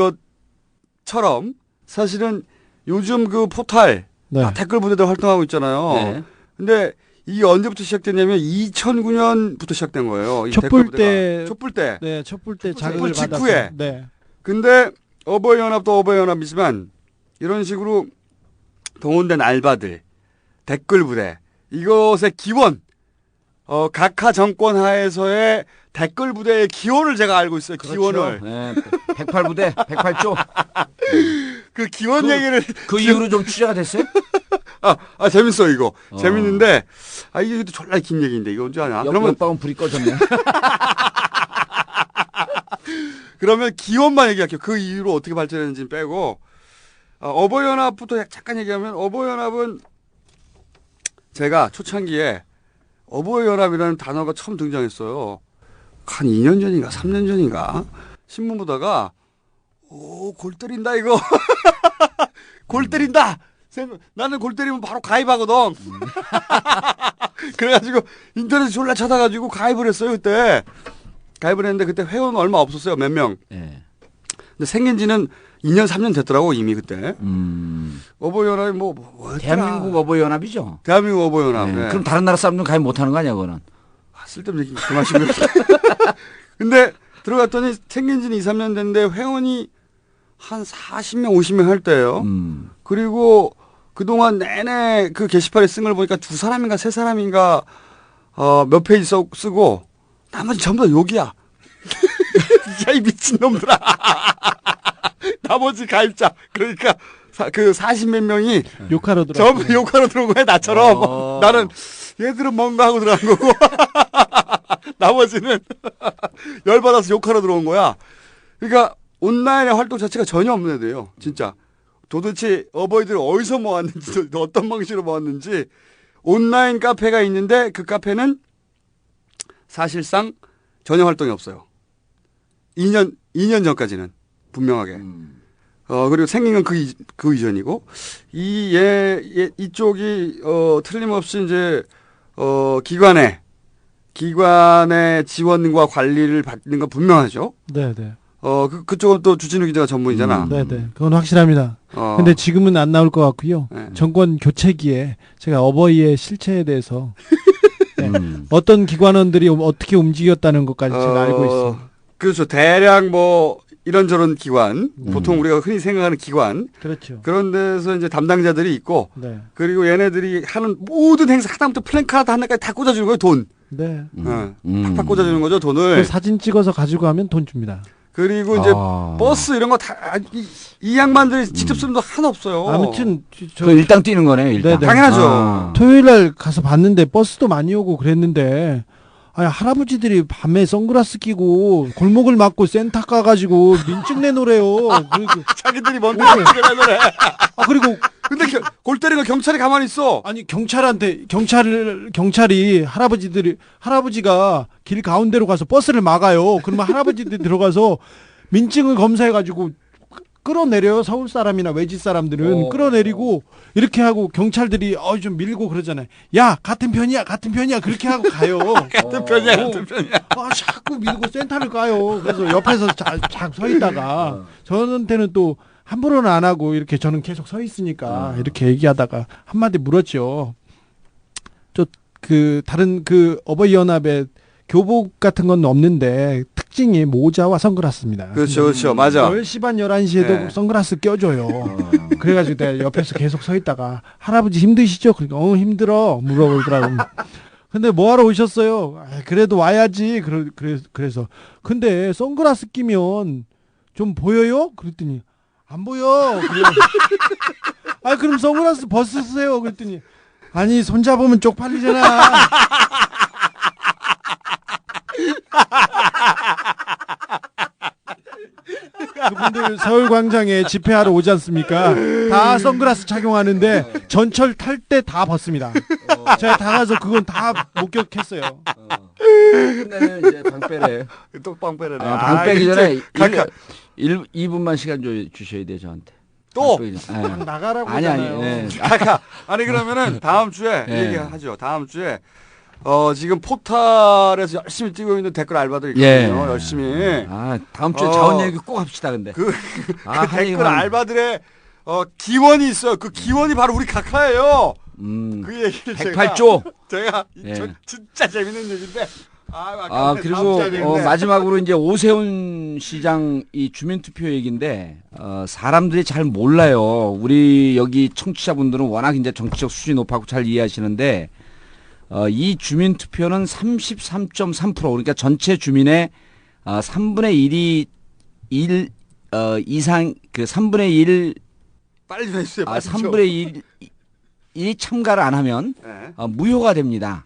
A: 것처럼 사실은 요즘 그 포탈
C: 네.
A: 댓글 부대들 활동하고 있잖아요.
B: 네.
A: 근데 이게 언제부터 시작됐냐면 2009년부터 시작된 거예요. 이
C: 촛불
A: 댓글 부대가.
C: 때-
A: 촛불 때.
C: 네, 촛불 때
A: 촛불
C: 자극을 받아서.
A: 직후에.
C: 네.
A: 근데 어버이 연합도 어버이 연합이지만 이런 식으로 동원된 알바들, 댓글 부대 이것의 기원, 각하 정권 하에서의 댓글 부대의 기원을 제가 알고 있어요. 기원을.
B: 네, 108부대, 108조.
A: 그 기원 얘기를
B: 그 이후로 좀 취재가 됐어요?
A: 재밌어 이거. 재밌는데 이게 졸라 긴 얘기인데 이거 언제 하냐? 그러면
B: 옆방은 불이 꺼졌네.
A: 그러면 기원만 얘기할게요. 그 이후로 어떻게 발전했는지 빼고 어버이연합부터 잠깐 얘기하면 어버이연합은 제가 초창기에 어버이연합이라는 단어가 처음 등장했어요. 한 2년 전인가 3년 전인가 신문 보다가 골 때린다 이거. 골 때린다. 나는 골 때리면 바로 가입하거든. 그래가지고 인터넷에 졸라 찾아가지고 가입을 했어요 그때. 가입을 했는데 그때 회원 얼마 없었어요. 몇 명.
B: 네.
A: 근데 생긴 지는 2년 3년 됐더라고 이미 그때. 어버이연합이 뭐였더라.
B: 대한민국 어버이연합이죠.
A: 대한민국 어버이연합.
B: 네.
A: 네.
B: 그럼 다른 나라 사람들은 가입 못하는 거 아니야, 그거는?
A: 쓸데없는 얘기 그만하시고요. 근데 들어갔더니 생긴 지는 2, 3년 됐는데 회원이 한 40명, 50명 할 때예요. 그리고 그동안 내내 그 게시판에 쓴 걸 보니까 2사람인가 3사람인가 몇 페이지 쓰고 나머지 전부 다 욕이야. 야, 이 미친놈들아. 나머지 가입자. 그러니까 그 40몇 명이
C: 욕하러 들어.
A: 전부 욕하러 들어온 거야, 나처럼. 나는 얘들은 뭔가 하고 들어간 거고. 나머지는 열받아서 욕하러 들어온 거야. 그러니까 온라인의 활동 자체가 전혀 없는 애들이에요. 진짜. 도대체 어버이들 어디서 모았는지, 어떤 방식으로 모았는지 온라인 카페가 있는데 그 카페는 사실상 전혀 활동이 없어요. 2년 전까지는 분명하게. 그리고 생긴 건 그 이전이고, 이쪽이, 틀림없이 이제, 기관의 지원과 관리를 받는 건 분명하죠.
C: 네네.
A: 그쪽은 또 주진우 기자가 전문이잖아.
C: 네네. 그건 확실합니다.
A: 어.
C: 근데 지금은 안 나올 것 같고요.
A: 네.
C: 정권 교체기에 제가 어버이의 실체에 대해서 네. 어떤 기관원들이 어떻게 움직였다는 것까지 제가 알고 있습니다.
A: 그렇죠. 대략 뭐 이런저런 기관, 보통 우리가 흔히 생각하는 기관,
C: 그렇죠.
A: 그런 데서 이제 담당자들이 있고,
C: 네.
A: 그리고 얘네들이 하는 모든 행사 하다부터 플랜카드 하나까지 다 꽂아주는 거예요, 돈.
C: 네.
A: 팍팍 꽂아주는 거죠,
C: 그
A: 돈을.
C: 사진 찍어서 가지고 가면 돈 줍니다.
A: 그리고 이제 버스 이런 거 다 이 양반들이 직접 쓰는 돈 하나 없어요.
C: 아무튼
B: 그 일당 뛰는 거네요. 일당.
C: 네네.
A: 당연하죠.
C: 토요일 날 가서 봤는데 버스도 많이 오고 그랬는데 아니 할아버지들이 밤에 선글라스 끼고 골목을 막고 센터 가가지고 민증 내놓으래요. 그리고
A: 자기들이 뭔데 그래.
C: 그리고
A: 근데 골 때리고 경찰이 가만히 있어.
C: 아니 경찰이 할아버지가 길 가운데로 가서 버스를 막아요. 그러면 할아버지들이 들어가서 민증을 검사해가지고 끌어내려요. 서울 사람이나 외지 사람들은 끌어내리고 이렇게 하고 경찰들이 좀 밀고 그러잖아요. 야 같은 편이야 그렇게 하고 가요.
A: 같은 편이야.
C: 자꾸 밀고 센터를 가요. 그래서 옆에서 쫙 서 있다가 저한테는 또 함부로는 안 하고 이렇게 저는 계속 서 있으니까 이렇게 얘기하다가 한마디 물었죠. 다른 어버이 연합에 교복 같은 건 없는데 특징이 모자와 선글라스입니다.
A: 그렇죠. 맞아.
C: 10시 반 11시에도
A: 네.
C: 선글라스 껴줘요. 그래가지고 내가 옆에서 계속 서 있다가 할아버지 힘드시죠? 그러니까 힘들어 물어보더라고. 근데 뭐하러 오셨어요? 그래도 와야지. 그래서 근데 선글라스 끼면 좀 보여요? 그랬더니 안 보여. 그럼 선글라스 벗으세요. 그랬더니 아니 손잡으면 쪽팔리잖아. 그분들 서울광장에 집회하러 오지 않습니까? 다 선글라스 착용하는데 전철 탈 때 다 벗습니다. 제가 다 가서 그건 다 목격했어요.
B: 끝내면 이제 방빼래.
A: 또 빵빼래.
B: 방 빼기 전에 2분만 시간 주셔야 돼요, 저한테.
A: 또?
C: 나가라고
B: 아니.
C: 하잖아요.
B: 네.
A: 아니 그러면은 다음 주에
B: 네.
A: 얘기하죠. 다음 주에 지금 포탈에서 열심히 뛰고 있는 댓글 알바들 있거든요. 열심히.
B: 다음 주에 자원 얘기 꼭 합시다, 근데.
A: 그 댓글 알바들의 기원이 있어요. 그 기원이 바로 우리 각하예요. 그 얘기를
B: 108조.
A: 제가
B: 예.
A: 진짜 재밌는 얘기인데.
B: 그리고 마지막으로 이제 오세훈 시장 이 주민투표 얘기인데 사람들이 잘 몰라요. 우리 여기 청취자분들은 워낙 이제 정치적 수준이 높아고 잘 이해하시는데 이 주민투표는 33.3% 그러니까 전체 주민의 3분의 1이 이상 그 3분의 1
A: 빨리 좀 해주세요.
B: 3분의 1이 참가를 안 하면
A: 네.
B: 무효가 됩니다.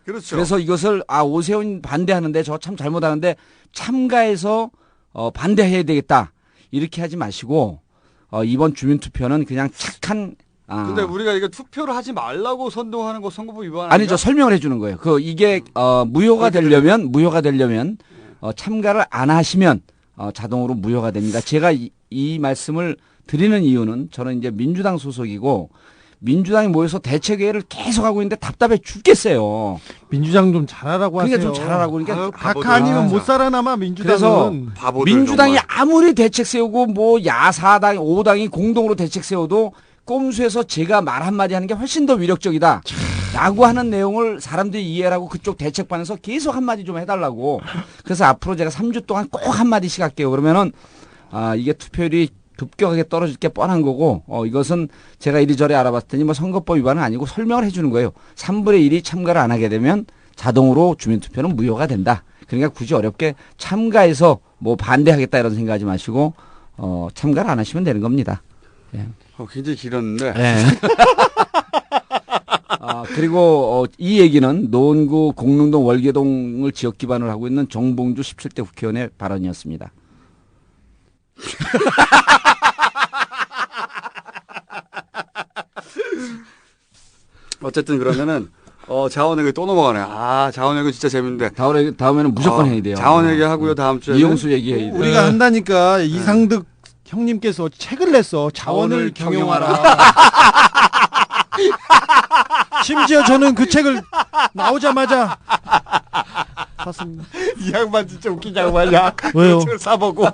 A: 그렇죠.
B: 그래서 이것을 오세훈 반대하는데 저 참 잘못하는데 참가해서 반대해야 되겠다 이렇게 하지 마시고 이번 주민투표는 그냥 착한
A: 근데 우리가 이거 투표를 하지 말라고 선동하는 거 선거법 위반
B: 아니죠. 설명을 해주는 거예요. 이게 무효가 되려면 참가를 안 하시면 자동으로 무효가 됩니다. 제가 이 말씀을 드리는 이유는 저는 이제 민주당 소속이고 민주당이 모여서 대책회의를 계속하고 있는데 답답해 죽겠어요.
C: 민주당 좀 잘하라고 하세요.
B: 그러니까 좀 잘하라고 그러니까
C: 각하 아니면 못 살아남아 민주당은.
B: 그래서 민주당이 아무리 대책 세우고 뭐 야사당 5당이 공동으로 대책 세워도 꼼수에서 제가 말 한마디 하는 게 훨씬 더 위력적이다 라고 하는 내용을 사람들이 이해하고 그쪽 대책반에서 계속 한마디 좀 해달라고. 그래서 앞으로 제가 3주 동안 꼭 한마디씩 할게요. 그러면은 이게 투표율이 급격하게 떨어질 게 뻔한 거고 이것은 제가 이리저리 알아봤더니 뭐 선거법 위반은 아니고 설명을 해주는 거예요. 3분의 1이 참가를 안 하게 되면 자동으로 주민투표는 무효가 된다. 그러니까 굳이 어렵게 참가해서 뭐 반대하겠다 이런 생각하지 마시고 참가를 안 하시면 되는 겁니다. 예.
A: 굉장히 길었는데.
B: 네. 그리고 이 얘기는 노원구 공릉동 월계동을 지역 기반으로 하고 있는 정봉주 17대 국회의원의 발언이었습니다.
A: 어쨌든 그러면은 자원외교 또 넘어가네. 자원외교 진짜 재밌는데.
B: 다음에는 무조건 해야 돼요.
A: 자원외교 하고요. 다음 주에
B: 이용수 얘기해야 돼요.
C: 우리가 한다니까 이상득 형님께서 책을 냈어. 자원을
B: 자원을
C: 경영하라. 심지어 저는 그 책을 나오자마자 샀습니다.
A: 이 양반 진짜 웃긴 양반이야.
C: 왜요?
A: 그 책을 사보고.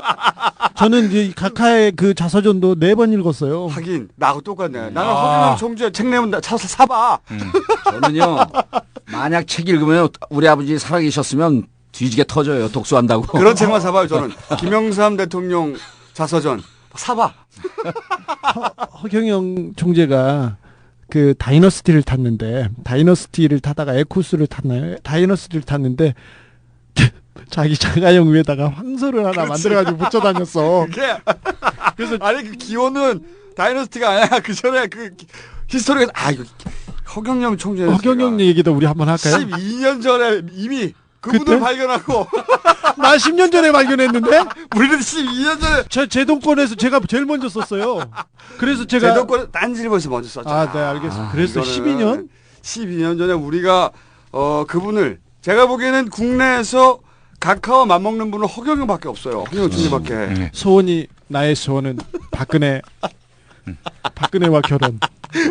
C: 저는 이제 각하의 그 자서전도 4번 읽었어요.
A: 하긴 나하고 똑같네. 나는 허경영 총재 책 내면 사봐.
B: 저는요 만약 책 읽으면 우리 아버지 살아계셨으면 뒤지게 터져요. 독서한다고.
A: 그런 책만 사봐요. 저는 김영삼 대통령 자서전 사봐.
C: 허경영 총재가 그 다이너스티를 탔는데 다이너스티를 타다가 에쿠스를 탔나요? 다이너스티를 탔는데 자기 자가용 위에다가 황소를 하나 만들어가지고 붙여 다녔어.
A: 그게 그래서 아니 그 기원은 다이너스티가 아니야. 그 전에 그 히스토리가 이거 허경영 총재.
C: 허경영 얘기도 우리 한번 할까요?
A: 12년 전에 이미 그분을
C: 그때?
A: 발견하고
C: 나 10년 전에 발견했는데
A: 우리는 12년 전에
C: 제동권에서 제가 제일 먼저 썼어요. 그래서 제가
A: 제도권 딴지일보에서 먼저 썼잖아.
C: 아, 네, 알겠습니다. 그래서 12년?
A: 12년 전에 우리가 그분을 제가 보기에는 국내에서 각하와 맞먹는 분은 허경영밖에 없어요. 허경영 총재밖에.
C: 소원이 나의 소원은 박근혜와 결혼.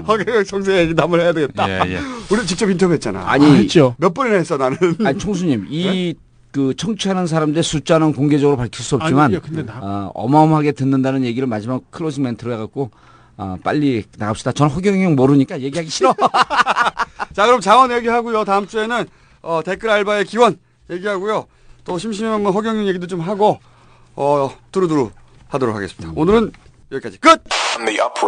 A: 허경영 총재 얘기 한번 해야 되겠다.
D: 예.
A: 우리 직접 인터뷰했잖아.
B: 아니
C: 했죠.
A: 몇 번이나 했어 나는.
B: 아니 총수님 이 그 청취하는 사람들 숫자는 공개적으로 밝힐 수 없지만
C: 아니, 근데
B: 어마어마하게 듣는다는 얘기를 마지막 클로징 멘트로 해갖고 빨리 나갑시다. 저는 허경영 모르니까 얘기하기 싫어.
A: 자 그럼 자원 얘기하고요. 다음 주에는 댓글 알바의 기원 얘기하고요. 또 심심하면 허경영 얘기도 좀 하고 두루두루 하도록 하겠습니다. 오늘은 여기까지 끝.
F: On the upright.